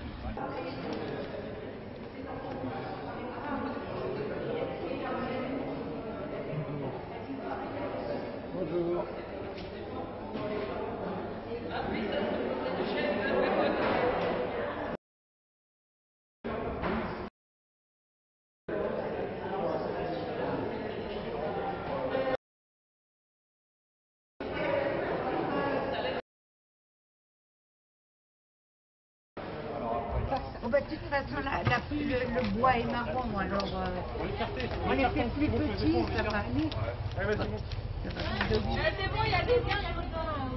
Speaker 1: Bonjour.
Speaker 8: Oh bah, de toute façon, le bois est marron, alors on était plus petits, ça va aller.
Speaker 1: Allez, vas-y, monte.
Speaker 2: C'est bon, il y a des biens là-dedans.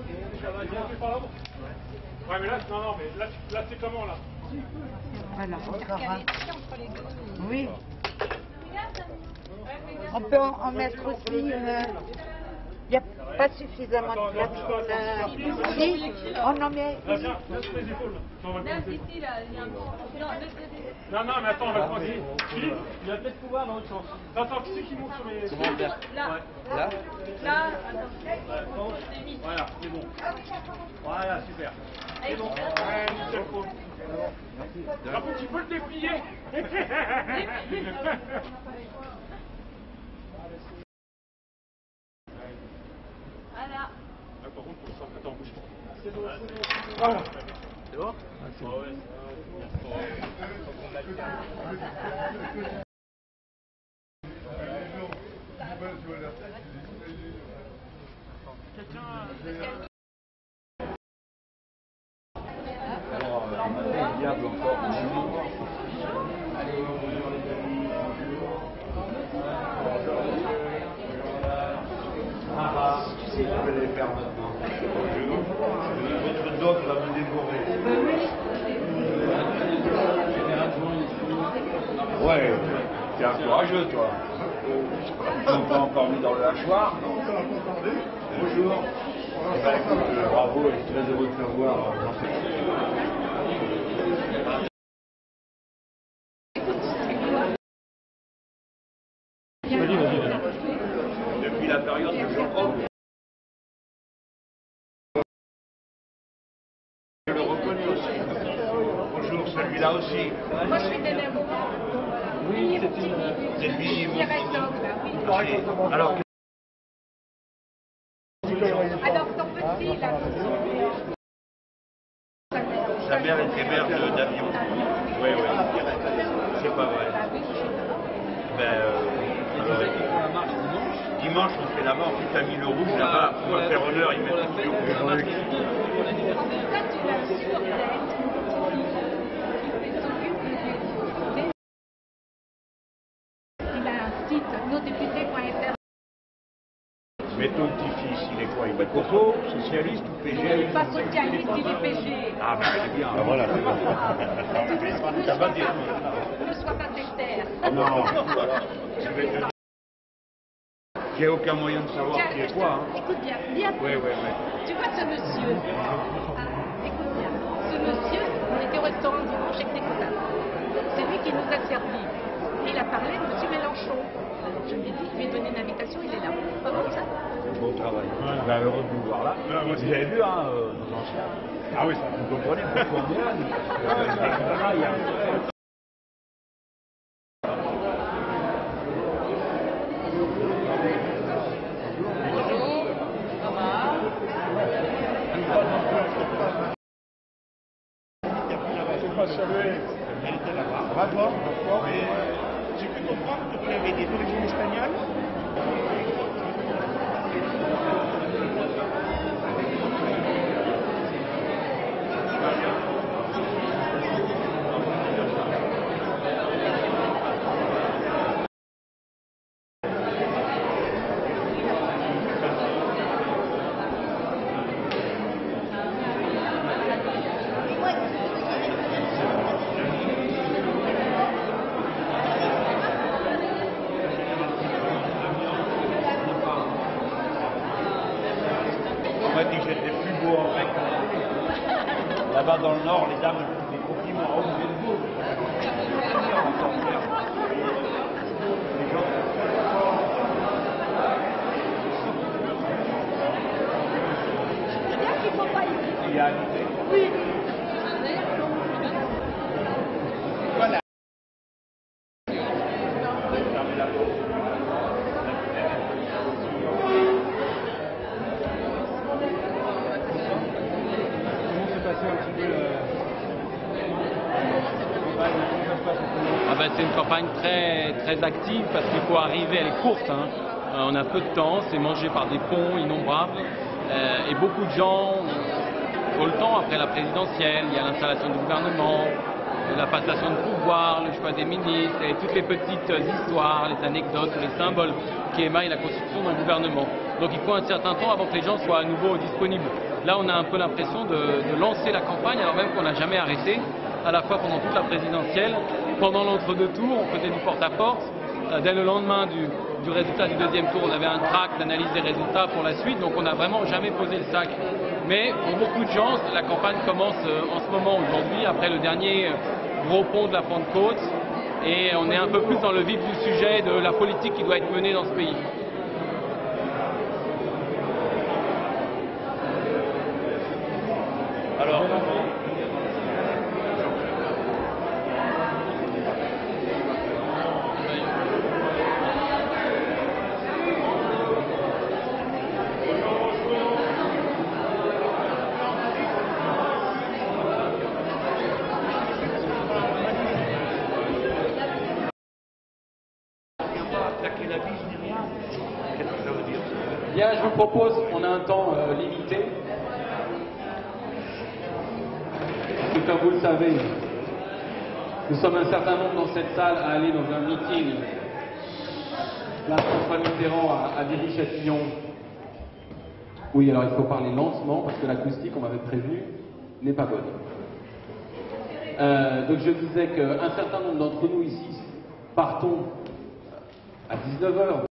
Speaker 1: Ouais, mais là, non, mais là c'est comment là?
Speaker 8: Voilà. Oui. On peut en mettre aussi. Il n'y a pas suffisamment de place pour la. Si, on en met.
Speaker 1: Là, viens sur les épaules. On va le commencer.
Speaker 2: Ici, là, il y a un petit...
Speaker 1: Non, mais attends, on va le commencer. Philippe, il va peut-être pouvoir dans l'autre sens. Attends, qui c'est qui monte sur les...
Speaker 2: Là.
Speaker 1: Ouais.
Speaker 2: Là. Là.
Speaker 1: Voilà, c'est bon. Voilà, super. C'est bon. Ouais, nickel, faut. Par contre, tu peux le déplier.
Speaker 2: Voilà.
Speaker 1: Ah, par contre, pour ça, attends, bouge pas. C'est bon, c'est bon. Voilà. C'est bon? C'est bon. Ouais.
Speaker 6: Diable encore. Tu sais, je vais les faire maintenant. Votre dog va me dévorer. Ouais, t'es un courageux, toi. Ils n'ont pas encore mis dans le hachoir. Bonjour. Eh ben, écoute, bravo, je suis très heureux de te voir. Depuis la période de Jean-Roch, je le reconnais aussi. Bonjour, celui-là aussi.
Speaker 2: Moi, je suis des mêmes.
Speaker 6: Oui, c'est une... C'est lui, mon... Alors,
Speaker 2: Alors, ton petit, là.
Speaker 6: sa mère était mère d'avion. Oui, oui. C'est pas vrai. Ben, alors, dimanche, on fait la mort du Camille le Rouge là-bas. On va faire honneur, ils mettent tout.
Speaker 2: Ça, tu l'as
Speaker 6: Mais ton petit-fils, il est quoi? Il est coco, socialiste ou PG?
Speaker 7: Il n'est pas socialiste, il est PG.
Speaker 6: Ah, ben c'est bien. Ah, voilà, c'est bon. Ça va dire.
Speaker 7: Ne sois pas sectaire.
Speaker 6: Non, j'ai aucun moyen de savoir qui est quoi. Hein.
Speaker 7: Écoute bien, bien.
Speaker 6: Oui.
Speaker 7: Tu vois ce monsieur, écoute bien, ce monsieur, on était au restaurant dimanche avec des copains. C'est lui qui nous a servi. Et il a parlé de M. Mélenchon. Alors je lui ai dit, je lui ai donné une invitation, il est là. Pas bon ça?
Speaker 6: Bon travail. Ben, heureux de vous voir là. Vous avez vu, hein, nos anciens. Ah oui, ça vous comprenez pourquoi on est là.
Speaker 1: J'ai pu comprendre que vous avez des origines espagnoles.
Speaker 6: On m'a dit que j'étais plus beau en vrai qu'en télé. Là-bas dans le Nord, les dames font des compliments. Oh, vous êtes beau.
Speaker 7: C'est bien qu'il ne faut pas y aller.
Speaker 6: Il y a habité.
Speaker 7: Oui.
Speaker 6: Voilà. Fermez la porte.
Speaker 9: Ah ben, c'est une campagne très active parce qu'il faut arriver, elle est courte, hein. On a peu de temps, c'est mangé par des ponts innombrables et beaucoup de gens ont le temps après la présidentielle, il y a l'installation du gouvernement, la passation de pouvoir, le choix des ministres et toutes les petites histoires, les anecdotes, les symboles qui émaillent la constitution d'un gouvernement. Donc il faut un certain temps avant que les gens soient à nouveau disponibles. Là on a un peu l'impression de lancer la campagne alors même qu'on n'a jamais arrêté, à la fois pendant toute la présidentielle, pendant l'entre-deux tours, on faisait du porte-à-porte. Dès le lendemain du résultat du deuxième tour, on avait un tract d'analyse des résultats pour la suite, donc on n'a vraiment jamais posé le sac. Mais pour beaucoup de gens, la campagne commence en ce moment, aujourd'hui, après le dernier gros pont de la Pentecôte, et on est un peu plus dans le vif du sujet de la politique qui doit être menée dans ce pays.
Speaker 6: Alors, attaquer la bise ni rien. Qu'est-ce que ça veut dire?
Speaker 9: Bien, je vous propose, on a un temps limité. Et comme vous le savez, nous sommes un certain nombre dans cette salle à aller dans un meeting. Là, François Mitterrand à Viry-Châtillon. Oui, alors il faut parler lentement parce que l'acoustique, on m'avait prévenu, n'est pas bonne. Donc je disais qu'un certain nombre d'entre nous ici partons à 19h.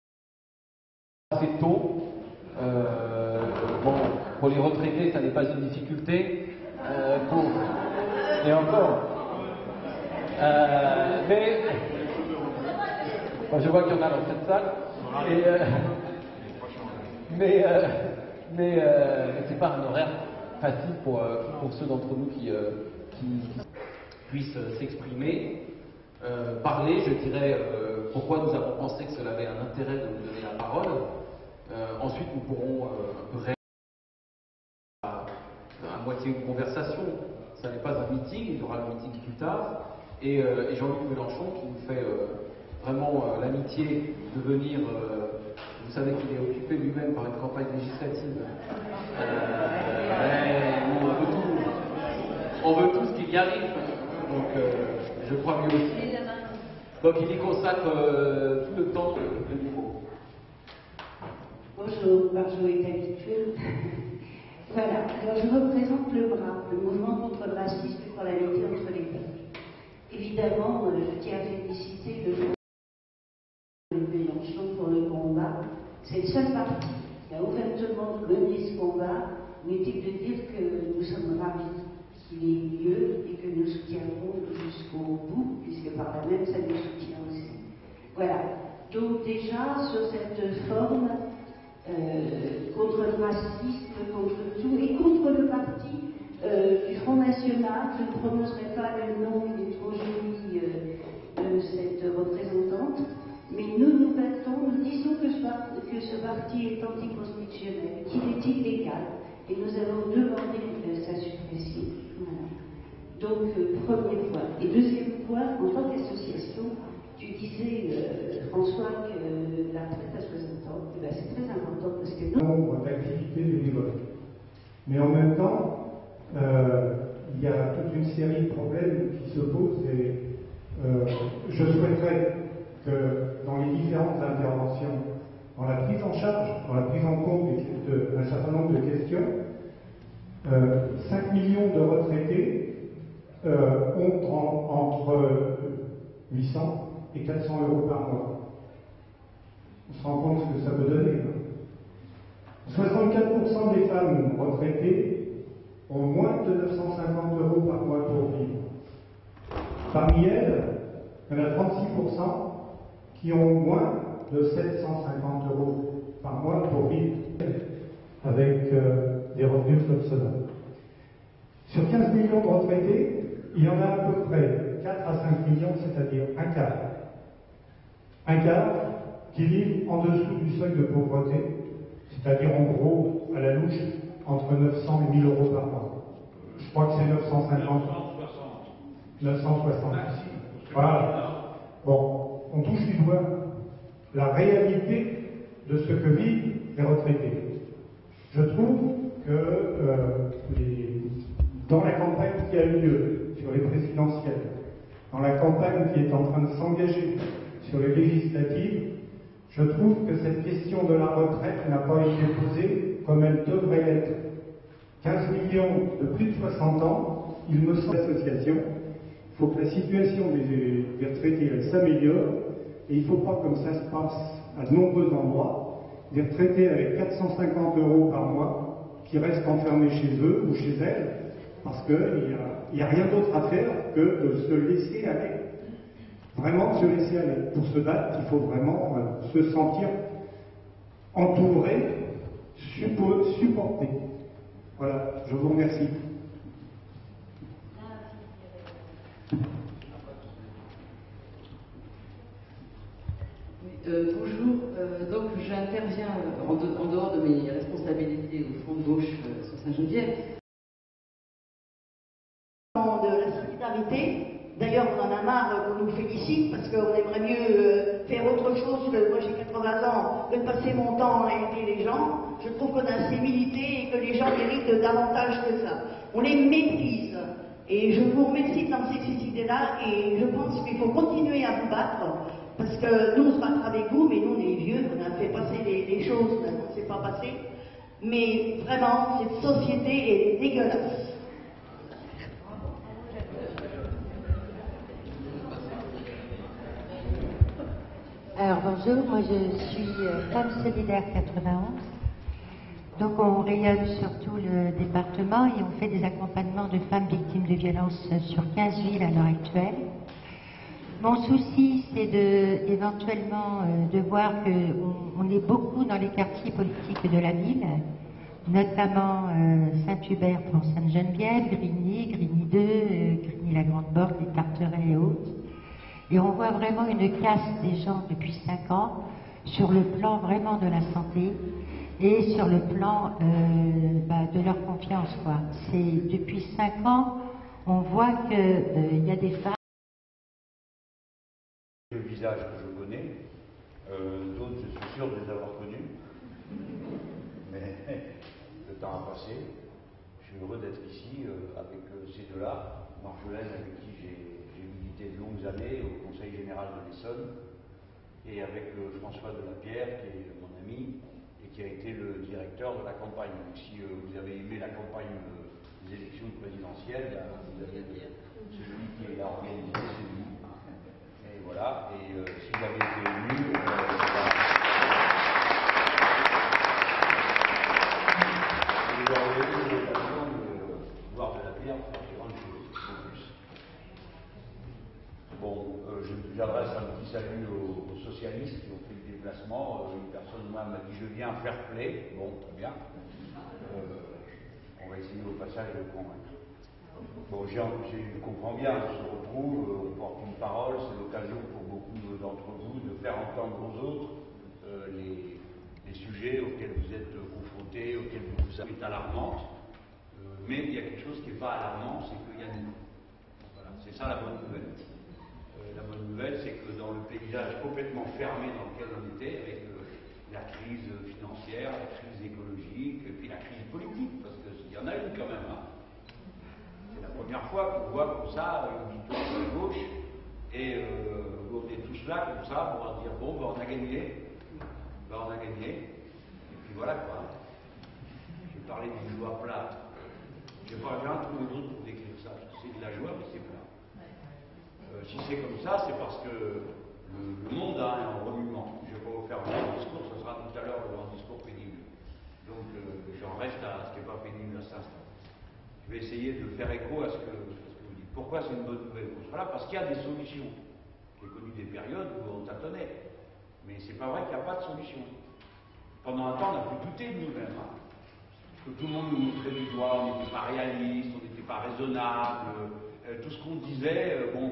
Speaker 9: C'est tôt. Bon, pour les retraités, ça n'est pas une difficulté. Et encore. Mais bon, je vois qu'il y en a dans cette salle. Mais c'est pas un horaire facile pour ceux d'entre nous qui puissent s'exprimer, parler. Je dirais pourquoi nous avons pensé que cela avait un intérêt de nous donner la parole. Ensuite, nous pourrons un peu réagir à moitié une conversation. Ça n'est pas un meeting, il y aura le meeting plus tard. Et Jean-Luc Mélenchon qui nous fait vraiment l'amitié de venir. Vous savez qu'il est occupé lui-même par une campagne législative. Nous, on veut tous qu'il y arrive. Donc, je crois mieux aussi. Donc, il y consacre tout le temps qu'il faut.
Speaker 10: Bonjour, Marjo est habituée. Voilà, alors je représente le BRA, le mouvement contre le racisme et pour l'amitié entre les peuples. Évidemment, je tiens à féliciter le Front de Mélenchon pour le combat. C'est le seul parti qui a ouvertement mené ce combat. Inutile de dire que nous sommes ravis qu'il ait lieu et que nous soutiendrons jusqu'au bout, puisque par là même ça nous soutient aussi. Voilà. Donc déjà, sur cette forme, contre le racisme, contre tout, et contre le parti du Front National, je ne prononcerai pas le nom, il est trop joli, de cette représentante, mais nous nous battons, nous disons que ce parti est anticonstitutionnel, qu'il est illégal, et nous avons demandé sa suppression. Voilà. Donc, premier point. Et deuxième point, en tant qu'association, tu disais, François, que la retraite à 60 ans, eh ben, c'est très important parce que nous...
Speaker 11: Nombre d'activités bénévoles. Mais en même temps, il y a toute une série de problèmes qui se posent et je souhaiterais que dans les différentes interventions, dans la prise en charge, dans la prise en compte d'un certain nombre de questions, 5 millions de retraités ont entre 800 et 400 euros par mois. On se rend compte ce que ça peut donner. 64% des femmes retraitées ont moins de 950 euros par mois pour vivre. Parmi elles, il y en a 36% qui ont moins de 750 euros par mois pour vivre, avec des revenus comme cela. Sur 15 millions de retraités, il y en a à peu près 4 à 5 millions, c'est-à-dire un quart. Un quart qui vivent en dessous du seuil de pauvreté, c'est-à-dire en gros, à la louche, entre 900 et 1000 euros par mois. Je crois que c'est 950. 960. Voilà. Bon, on touche du doigt la réalité de ce que vivent les retraités. Je trouve que dans la campagne qui a eu lieu sur les présidentielles, dans la campagne qui est en train de s'engager sur les législatives, je trouve que cette question de la retraite n'a pas été posée comme elle devrait l'être. 15 millions de plus de 60 ans, il me semble association, il faut que la situation des retraités s'améliore et il ne faut pas, comme ça se passe à de nombreux endroits, des retraités avec 450 euros par mois qui restent enfermés chez eux ou chez elles parce qu'il n'y a rien d'autre à faire que de se laisser aller. Vraiment se laisser aller. Pour se battre, il faut vraiment se sentir entouré, supporté. Voilà, je vous remercie.
Speaker 12: Bonjour, donc j'interviens en dehors de mes responsabilités au Front de gauche sur Saint-Geneviève.
Speaker 13: De la solidarité, d'ailleurs on en a marre qu'on nous félicite parce qu'on aimerait mieux faire autre chose que moi j'ai 80 ans, que de passer mon temps à aider les gens. Je trouve qu'on a assez milité et que les gens méritent davantage que ça. On les méprise. Et je vous remercie dans ces idées-là et je pense qu'il faut continuer à vous battre. Parce que nous, on se battra avec vous, mais nous, on est vieux, on a fait passer les choses, on ne s'est pas passé. Mais vraiment, cette société est dégueulasse.
Speaker 8: Alors bonjour, moi je suis Femme Solidaire 91. Donc on rayonne sur tout le département et on fait des accompagnements de femmes victimes de violences sur 15 villes à l'heure actuelle. Mon souci, c'est éventuellement de voir qu'on est beaucoup dans les quartiers politiques de la ville, notamment Saint-Hubert pour Sainte-Geneviève, Grigny, Grigny 2, Grigny-la-Grande-Borgue, les Carterets et autres. Et on voit vraiment une casse des gens depuis 5 ans sur le plan vraiment de la santé et sur le plan de leur confiance, quoi. C'est depuis 5 ans, on voit qu'il y a des femmes.
Speaker 14: Le visage que je connais, d'autres je suis sûr de les avoir connus, mais le temps a passé. Je suis heureux d'être ici avec ces deux-là, Marjolaine avec qui j'ai milité de longues années au Conseil général de l'Essonne, et avec François Delapierre qui est mon ami et qui a été acteur de la campagne. Donc, si vous avez aimé la campagne des élections présidentielles, ben, vous avez celui qui a organisé, c'est lui. Et voilà, et si vous avez été élu, vous avez eu l'occasion de boire de la bière sur un peu plus. Bon, j'adresse un petit salut aux socialistes qui ont fait le déplacement. Une personne m'a dit je viens fair play. Bon, très bien. On va essayer au passage de le convaincre. Bon, je comprends bien, on se retrouve, on porte une parole, c'est l'occasion pour beaucoup d'entre vous de faire entendre aux autres les sujets auxquels vous êtes confrontés, auxquels vous êtes alarmantes. Mais il y a quelque chose qui n'est pas alarmant, c'est qu'il y a nous. Voilà, c'est ça la bonne nouvelle. La bonne nouvelle, c'est que dans le paysage complètement fermé dans lequel on était, avec la crise financière, la crise écologique, et puis la crise politique, parce qu'il y en a une quand même. Hein. C'est la première fois qu'on voit comme ça une victoire de la gauche, et on est tous là comme ça pour dire bon, ben, on a gagné, on a gagné, et puis voilà quoi. J'ai parlé d'une joie plate. Je n'ai pas rien trouvé d'autre pour décrire ça, parce que c'est de la joie, mais c'est plat. Si c'est comme ça, c'est parce que le monde a un remuement. Je ne vais pas vous faire un grand discours, ce sera tout à l'heure un discours pénible. Donc j'en reste à ce qui n'est pas pénible à cet instant. Je vais essayer de faire écho à ce que vous dites. Pourquoi c'est une bonne nouvelle? Voilà, parce qu'il y a des solutions. J'ai connu des périodes où on tâtonnait. Mais c'est pas vrai qu'il n'y a pas de solution. Pendant un temps, on a pu douter de nous-mêmes. Hein. Parce que tout le monde nous montrait du doigt, on n'était pas réaliste, on n'était pas raisonnable. Tout ce qu'on disait, bon,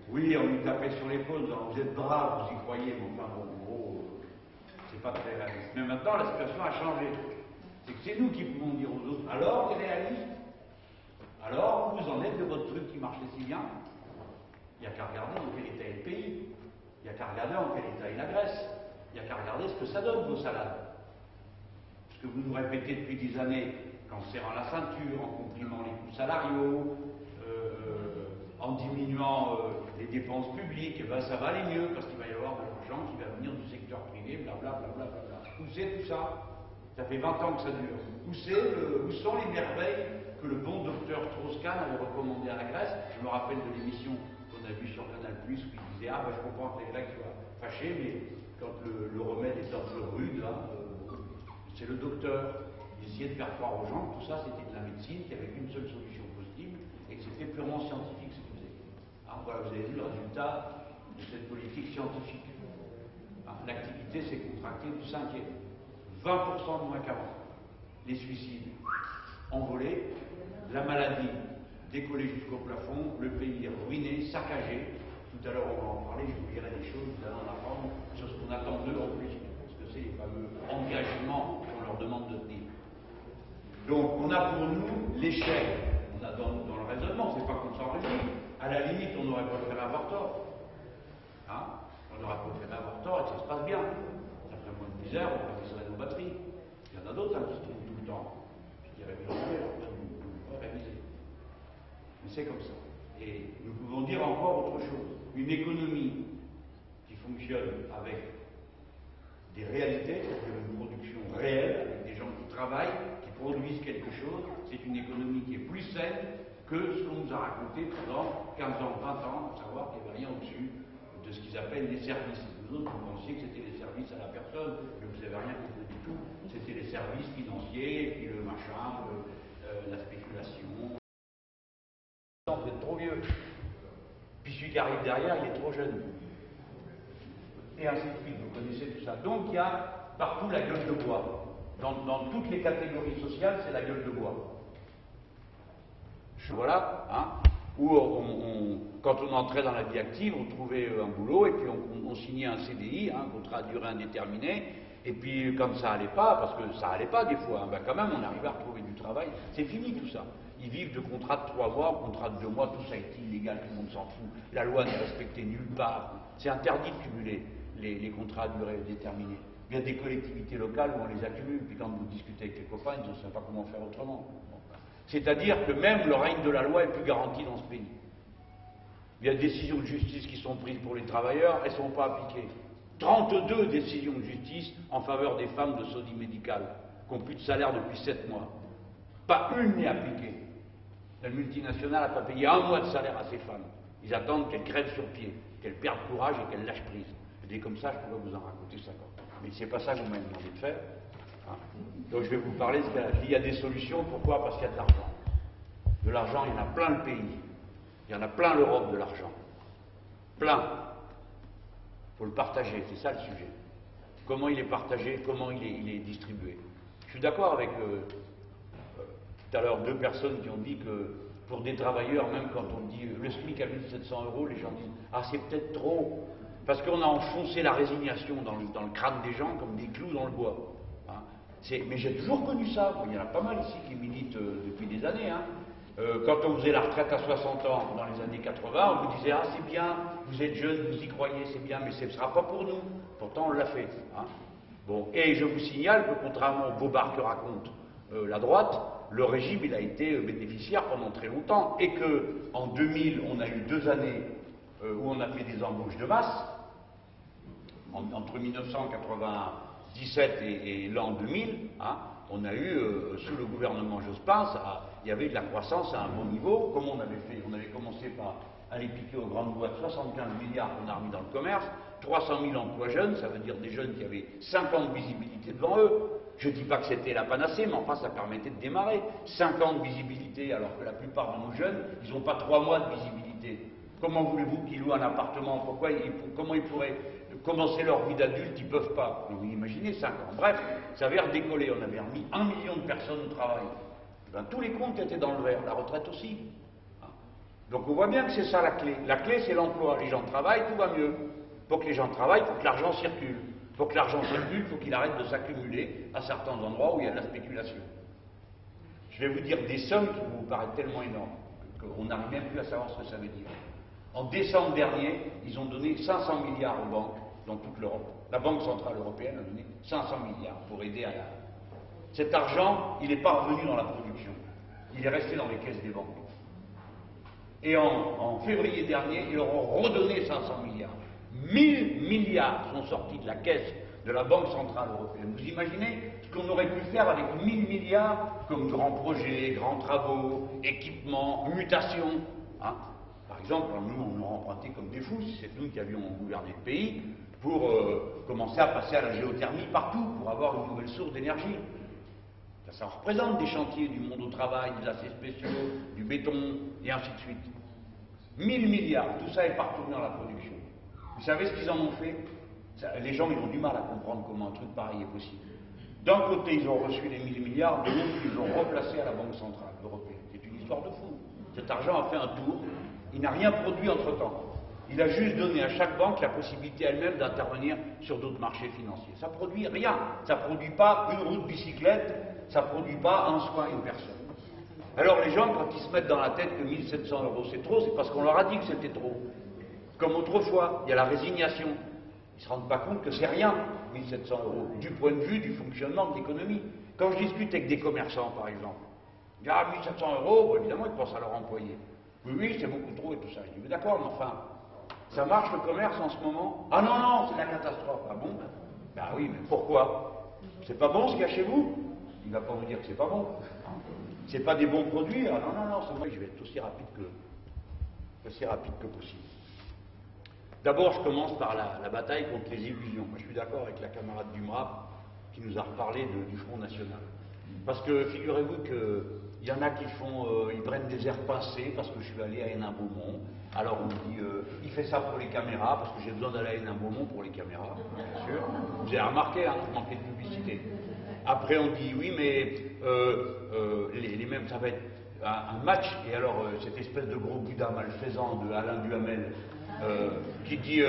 Speaker 14: oui, on nous tapait sur l'épaule, vous êtes braves, vous y croyez, mais enfin, bon, en gros, c'est pas très réaliste. Mais maintenant, la situation a changé. C'est que c'est nous qui pouvons dire aux autres, alors, les réalistes, alors, vous en êtes de votre truc qui marchait si bien? Il n'y a qu'à regarder dans quel état est le pays. Il n'y a qu'à regarder en quel état est la Grèce. Il n'y a qu'à regarder ce que ça donne, vos salades. Ce que vous nous répétez depuis des années, en serrant la ceinture, en comprimant les coûts salariaux, en diminuant les dépenses publiques, et ben ça va aller mieux, parce qu'il va y avoir de l'argent qui va venir du secteur privé, blablabla. Où c'est tout ça? Ça fait 20 ans que ça dure. Où sont les merveilles que le bon docteur Strauss-Kahn avait recommandé à la Grèce? Je me rappelle de l'émission qu'on a vue sur Canal+, où il disait ah ben je comprends que les Grecs soient fâchés, mais quand le remède est un peu rude, hein, c'est le docteur. Il essayait de faire croire aux gens que tout ça c'était de la médecine, qu'il n'y avait qu'une seule solution possible, et que c'était purement scientifique ce qu'il faisait. Hein, voilà, vous avez vu le résultat de cette politique scientifique. Hein, l'activité s'est contractée du 5e. 20% de moins qu'avant. Les suicides envolés, la maladie décollée jusqu'au plafond, le pays est ruiné, saccagé. Tout à l'heure on va en parler, je vous dirai des choses, vous allez en apprendre sur ce qu'on attend d'eux en plus, parce que c'est les fameux engagements qu'on leur demande de tenir. Donc on a pour nous l'échec. On a dans le raisonnement, c'est pas qu'on s'en réjouit. À la limite, on aurait préféré avoir tort. Hein, on aurait préféré avoir tort et que ça se passe bien. Ça ferait moins de misère, on réviserait nos batteries. Il y en a d'autres hein, qui se trouvent tout le temps. Qui réviseraient, on va réviser. Mais c'est comme ça. Et nous pouvons dire encore autre chose. Une économie qui fonctionne avec des réalités, c'est-à-dire une production réelle, avec des gens qui travaillent, qui produisent quelque chose, c'est une économie qui est plus saine que ce qu'on nous a raconté pendant 15 ans, 20 ans, à savoir qu'il n'y avait rien au-dessus de ce qu'ils appellent les services. Vous autres, vous pensiez que c'était les services à la personne, mais vous n'avez rien compris du tout. C'était les services financiers, et puis le machin, la spéculation. Vous êtes trop vieux. Puis celui qui arrive derrière, il est trop jeune. Et ainsi de suite, vous connaissez tout ça. Donc il y a partout la gueule de bois. Dans toutes les catégories sociales, c'est la gueule de bois. Voilà, hein, où quand on entrait dans la vie active, on trouvait un boulot et puis on signait un CDI, un contrat à durée indéterminée, et puis quand ça allait pas, parce que ça allait pas des fois, hein, ben quand même on arrivait à retrouver du travail, c'est fini tout ça. Ils vivent de contrats de 3 mois, contrats de 2 mois, tout ça est illégal, tout le monde s'en fout, la loi n'est respectée nulle part, c'est interdit de cumuler les contrats à durée déterminée. Il y a des collectivités locales où on les accumule, puis quand vous discutez avec les copains, ils ne savent pas comment faire autrement. C'est-à-dire que même le règne de la loi est plus garanti dans ce pays. Il y a des décisions de justice qui sont prises pour les travailleurs, elles ne sont pas appliquées. 32 décisions de justice en faveur des femmes de saudie médicale. qui n'ont plus de salaire depuis 7 mois. Pas une n'est appliquée. La multinationale n'a pas payé 1 mois de salaire à ces femmes. Ils attendent qu'elles crèvent sur pied, qu'elles perdent courage et qu'elles lâchent prise. Et dit comme ça, je pourrais vous en raconter 50. Mais c'est pas ça que vous m'avez demandé de faire. Hein. Donc je vais vous parler de ce cas-là. Il y a des solutions. Pourquoi? Parce qu'il y a de l'argent. De l'argent, il y en a plein le pays. Il y en a plein l'Europe de l'argent. Plein. Il faut le partager, c'est ça le sujet. Comment il est partagé, comment il est distribué. Je suis d'accord avec tout à l'heure 2 personnes qui ont dit que pour des travailleurs, même quand on dit le SMIC à 1700 €, les gens disent « Ah, c'est peut-être trop ». Parce qu'on a enfoncé la résignation dans le crâne des gens comme des clous dans le bois. Hein. Mais j'ai toujours connu ça. Il y en a pas mal ici qui militent depuis des années. Hein. Quand on faisait la retraite à 60 ans dans les années 80, on vous disait « Ah, c'est bien, vous êtes jeune, vous y croyez, c'est bien, mais ce ne sera pas pour nous ». Pourtant, on l'a fait. Hein. Bon. Et je vous signale que, contrairement au bobard que raconte la droite, le régime, il a été bénéficiaire pendant très longtemps. Et qu'en 2000, on a eu 2 années où on a fait des embauches de masse, entre 1997 et l'an 2000, hein, on a eu, sous le gouvernement Jospin, il y avait de la croissance à un bon niveau, comme on avait fait. On avait commencé par aller piquer aux grandes boîtes 75 milliards qu'on a remis dans le commerce, 300 000 emplois jeunes, ça veut dire des jeunes qui avaient 5 ans de visibilité devant eux. Je ne dis pas que c'était la panacée, mais enfin ça permettait de démarrer. 5 ans de visibilité, alors que la plupart de nos jeunes, ils n'ont pas 3 mois de visibilité. Comment voulez-vous qu'ils louent un appartement? Comment ils pourraient commencer leur vie d'adulte? Ils ne peuvent pas. Vous imaginez 5 ans. Bref, ça avait redécollé. On avait remis 1 million de personnes au travail. Ben, tous les comptes étaient dans le vert, la retraite aussi. Donc on voit bien que c'est ça la clé. La clé, c'est l'emploi. Les gens travaillent, tout va mieux. Pour que les gens travaillent, il faut que l'argent circule. Pour que l'argent circule, il faut qu'il arrête de s'accumuler à certains endroits où il y a de la spéculation. Je vais vous dire des sommes qui vous paraissent tellement énormes qu'on n'arrive même plus à savoir ce que ça veut dire. En décembre dernier, ils ont donné 500 milliards aux banques dans toute l'Europe. La Banque Centrale Européenne a donné 500 milliards pour aider à la... Cet argent, il n'est pas revenu dans la production. Il est resté dans les caisses des banques. Et en février dernier, ils leur ont redonné 500 milliards. 1000 milliards sont sortis de la caisse de la Banque Centrale Européenne. Vous imaginez ce qu'on aurait pu faire avec 1000 milliards comme grands projets, grands travaux, équipements, mutations, hein. Par exemple, nous, on aurait emprunté comme des fous, si c'est nous qui avions gouverné le pays, pour commencer à passer à la géothermie partout, pour avoir une nouvelle source d'énergie. Ça représente des chantiers du monde au travail, des aciers spéciaux, du béton, et ainsi de suite. 1000 milliards, tout ça est pas retourné dans la production. Vous savez ce qu'ils en ont fait? Les gens, ils ont du mal à comprendre comment un truc pareil est possible. D'un côté, ils ont reçu les 1000 milliards, de l'autre, ils l'ont replacé à la Banque Centrale Européenne. C'est une histoire de fou. Cet argent a fait un tour, il n'a rien produit entre-temps. Il a juste donné à chaque banque la possibilité elle-même d'intervenir sur d'autres marchés financiers. Ça ne produit rien. Ça ne produit pas une roue de bicyclette, ça ne produit pas un soin à une personne. Alors les gens, quand ils se mettent dans la tête que 1700 € c'est trop, c'est parce qu'on leur a dit que c'était trop. Comme autrefois, il y a la résignation. Ils ne se rendent pas compte que c'est rien, 1700 € du point de vue du fonctionnement de l'économie. Quand je discute avec des commerçants, par exemple, ils disent « Ah, 1700 €, bon, évidemment, ils pensent à leur employé. Oui, oui, c'est beaucoup trop et tout ça. Je dis « Mais d'accord, mais enfin, ça marche le commerce en ce moment? Ah non, non, c'est la catastrophe. Ah bon? Ben oui, mais pourquoi? C'est pas bon ce qu'il y a chez vous? Il ne va pas vous dire que c'est pas bon. C'est pas des bons produits? Ah non, non, non, c'est vrai, je vais être aussi rapide que possible. D'abord, je commence par la bataille contre les illusions. Moi, je suis d'accord avec la camarade Dumas qui nous a reparlé du Front National. Parce que, figurez-vous qu'il y en a qui ils prennent des airs pincés parce que je suis allé à Hénin-Beaumont. Alors on me dit, il fait ça pour les caméras, parce que j'ai besoin d'aller à Hénin-Beaumont pour les caméras, bien sûr. Vous avez remarqué, hein, je manquais de publicité. Après, on dit, oui, mais les mêmes, ça va être un match, et alors cette espèce de gros Bouddha malfaisant de Alain Duhamel, qui dit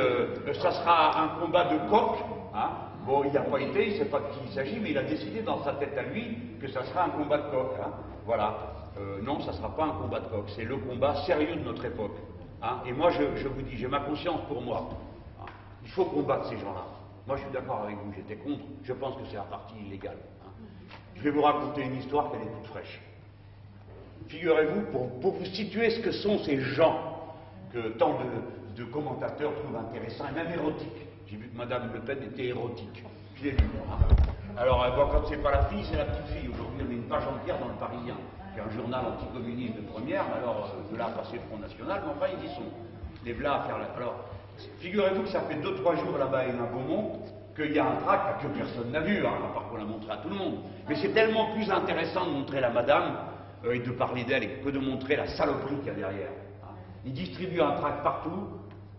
Speaker 14: ça sera un combat de coq. Hein. Bon, il n'y a pas été, il ne sait pas de qui il s'agit, mais il a décidé dans sa tête à lui que ça sera un combat de coq. Hein. Voilà. Non, ça ne sera pas un combat de coq, c'est le combat sérieux de notre époque. Hein. Et moi, je vous dis, j'ai ma conscience pour moi. Hein. Il faut combattre ces gens-là. Moi, je suis d'accord avec vous, j'étais contre. Je pense que c'est un parti illégal. Hein. Je vais vous raconter une histoire qu'elle est toute fraîche. Figurez-vous, pour vous situer ce que sont ces gens que tant de commentateurs trouvent intéressants et même érotiques. J'ai vu que Madame Le Pen était érotique. Je l'ai lu, hein. Alors, bon, quand c'est pas la fille, c'est la petite fille. Aujourd'hui, on a une page entière dans le Parisien, qui est un journal anticommuniste de première, mais alors, de là à passer le Front National, mais enfin, ils y sont. Les blas à faire la... Alors, figurez-vous que ça fait 2-3 jours là-bas à Beaumont, qu'il y a un tract que personne n'a vu, hein, à part qu'on l'a montré à tout le monde. Mais c'est tellement plus intéressant de montrer la madame et de parler d'elle que de montrer la saloperie qu'il y a derrière. Hein. Il distribue un tract partout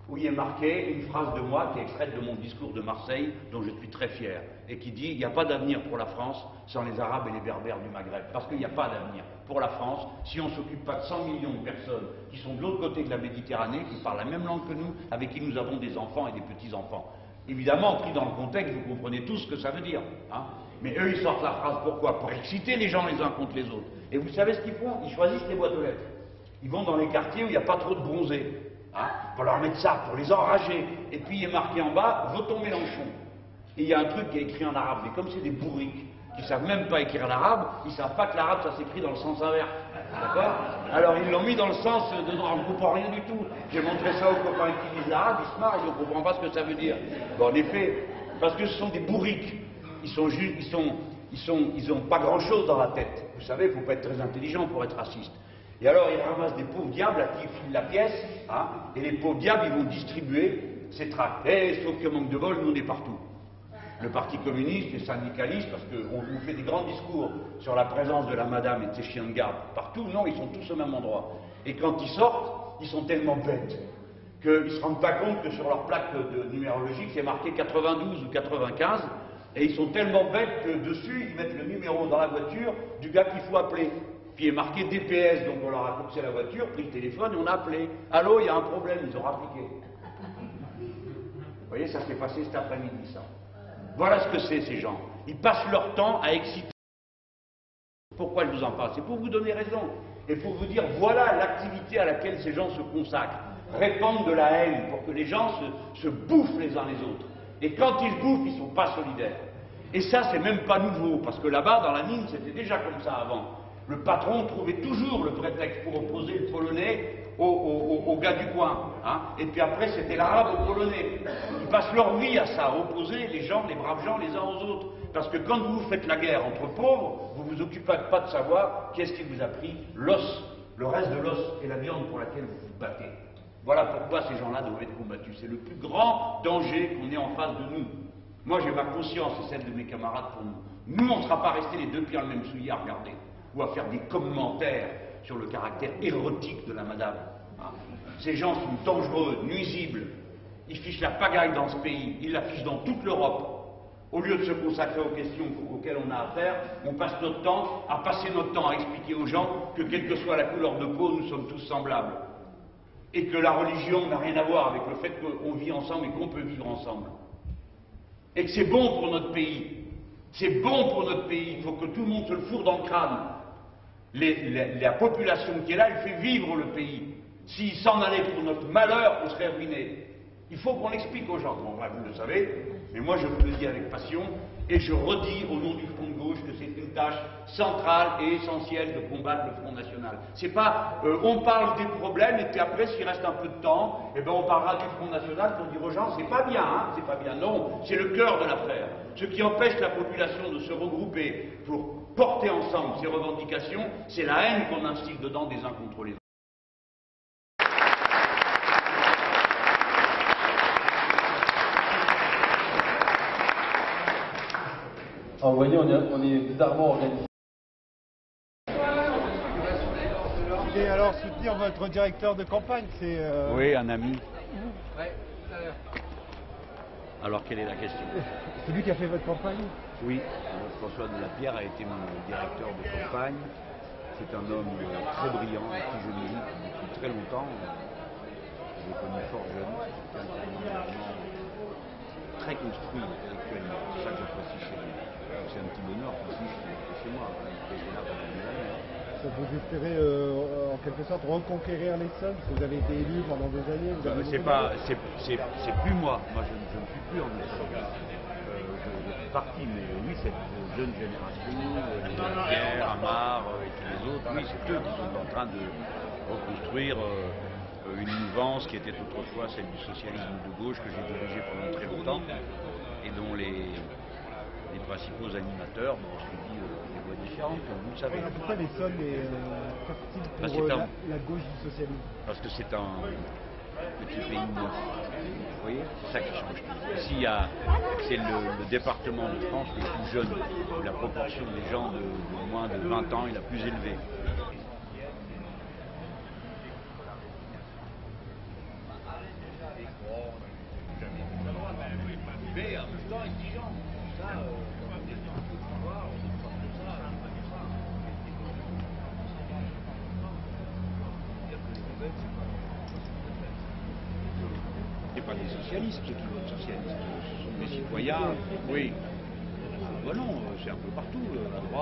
Speaker 14: où il est marqué une phrase de moi qui est extraite de mon discours de Marseille, dont je suis très fier, et qui dit « Il n'y a pas d'avenir pour la France sans les Arabes et les Berbères du Maghreb ». Parce qu'il n'y a pas d'avenir pour la France si on ne s'occupe pas de 100 millions de personnes qui sont de l'autre côté de la Méditerranée, qui parlent la même langue que nous, avec qui nous avons des enfants et des petits-enfants. Évidemment, pris dans le contexte, vous comprenez tous ce que ça veut dire. Hein. Mais eux, ils sortent la phrase pourquoi? Pour exciter les gens les uns contre les autres. Et vous savez ce qu'ils font? Ils choisissent les boîtes aux lettres. Ils vont dans les quartiers où il n'y a pas trop de bronzés. Hein, pour leur mettre ça, pour les enrager. Et puis il est marqué en bas, votons Mélenchon. Et il y a un truc qui est écrit en arabe, mais comme c'est des bourriques qui ne savent même pas écrire l'arabe, ils ne savent pas que l'arabe ça s'écrit dans le sens inverse. D'accord? Alors ils l'ont mis dans le sens de on ne comprend rien du tout. J'ai montré ça aux copains qui lisent l'arabe, ils se marrent, ils ne comprennent pas ce que ça veut dire. Bon, en effet, parce que ce sont des bourriques. Ils n'ont pas grand chose dans la tête. Vous savez, il ne faut pas être très intelligent pour être raciste. Et alors, ils ramassent des pauvres diables à qui ils filent la pièce, hein, et les pauvres diables, ils vont distribuer ces tracts. Et sauf que manque de bol, nous, on est partout. Le Parti communiste, les syndicalistes, parce qu'on nous fait des grands discours sur la présence de la madame et de ses chiens de garde partout, non, ils sont tous au même endroit. Et quand ils sortent, ils sont tellement bêtes qu'ils ne se rendent pas compte que sur leur plaque de numérologique, c'est marqué 92 ou 95, et ils sont tellement bêtes que dessus, ils mettent le numéro dans la voiture du gars qu'il faut appeler. Puis il est marqué DPS, donc on leur a coupé la voiture, pris le téléphone et on a appelé. Allô, il y a un problème, ils ont rappliqué. Vous voyez, ça s'est passé cet après-midi, ça. Voilà ce que c'est, ces gens. Ils passent leur temps à exciter. Pourquoi je vous en parle? C'est pour vous donner raison. Et pour vous dire, voilà l'activité à laquelle ces gens se consacrent. Répandre de la haine pour que les gens se bouffent les uns les autres. Et quand ils se bouffent, ils ne sont pas solidaires. Et ça, c'est même pas nouveau, parce que là-bas, dans la mine, c'était déjà comme ça avant. Le patron trouvait toujours le prétexte pour opposer le Polonais au gars du coin. Hein. Et puis après, c'était l'Arabe au Polonais. Ils passent leur vie à ça, à opposer les gens, les braves gens, les uns aux autres. Parce que quand vous faites la guerre entre pauvres, vous ne vous occupez pas de savoir qu'est-ce qui vous a pris l'os, le reste de l'os et la viande pour laquelle vous vous battez. Voilà pourquoi ces gens-là doivent être combattus. C'est le plus grand danger qu'on ait en face de nous. Moi, j'ai ma conscience et celle de mes camarades pour nous. Nous, on ne sera pas restés les deux pieds dans le même soulier à regarder. Ou à faire des commentaires sur le caractère érotique de la madame. Hein. Ces gens sont dangereux, nuisibles. Ils fichent la pagaille dans ce pays, ils la fichent dans toute l'Europe. Au lieu de se consacrer aux questions auxquelles on a affaire, on passe notre temps à passer notre temps à expliquer aux gens que quelle que soit la couleur de peau, nous sommes tous semblables. Et que la religion n'a rien à voir avec le fait qu'on vit ensemble et qu'on peut vivre ensemble. Et que c'est bon pour notre pays. C'est bon pour notre pays, il faut que tout le monde se le fourre dans le crâne. La population qui est là, elle fait vivre le pays. S'ils s'en allaient pour notre malheur, on serait ruinés. Il faut qu'on l'explique aux gens. Bon, bref, vous le savez, mais moi je vous le dis avec passion, et je redis au nom du Front de gauche que c'est une tâche centrale et essentielle de combattre le Front National. C'est pas, on parle des problèmes, et puis après, s'il reste un peu de temps, eh ben, on parlera du Front National pour dire aux gens, c'est pas bien, hein, c'est pas bien. Non, c'est le cœur de l'affaire. Ce qui empêche la population de se regrouper pour porter ensemble ces revendications, c'est la haine qu'on instille dedans des uns contre les autres.
Speaker 15: Alors, vous voyez, on est bizarrement organisé.
Speaker 16: Et alors, soutenir votre directeur de campagne, c'est...
Speaker 14: Oui, un ami. Alors, quelle est la question?
Speaker 16: C'est lui qui a fait votre campagne?
Speaker 14: Oui, François de la Pierre a été mon directeur de campagne. C'est un homme très brillant, avec qui je milite depuis très longtemps. Je l'ai connu fort jeune. C'est un homme très construit intellectuellement. C'est ça que j'apprécie chez lui. C'est un petit bonheur aussi chez moi. Il était là pendant des années.
Speaker 16: Ça vous espérez en quelque sorte reconquérir l'Essonne? Vous avez été élu pendant des années.
Speaker 14: C'est plus moi. Moi, je ne suis plus en Essonne. Je suis parti, mais oui, cette jeune génération, Pierre, Amar et tous les autres, oui, c'est eux qui sont en train de reconstruire une mouvance qui était autrefois celle du socialisme de gauche que j'ai dirigé pendant très longtemps et dont les les principaux animateurs ont suivi des voies différentes, comme vous le savez.
Speaker 16: Pourquoi l'Essonne est fertile
Speaker 14: Parce
Speaker 16: pour
Speaker 14: que
Speaker 16: la gauche du socialisme?
Speaker 14: Parce que c'est un petit pays neuf. Vous voyez, c'est ça qui change. Ici, c'est le département de France le plus jeune, où la proportion des gens de moins de 20 ans est la plus élevée. C'est pas des socialistes, ceux qui votent socialistes, ce sont des citoyens, oui. Ben non, c'est un peu partout, à droite.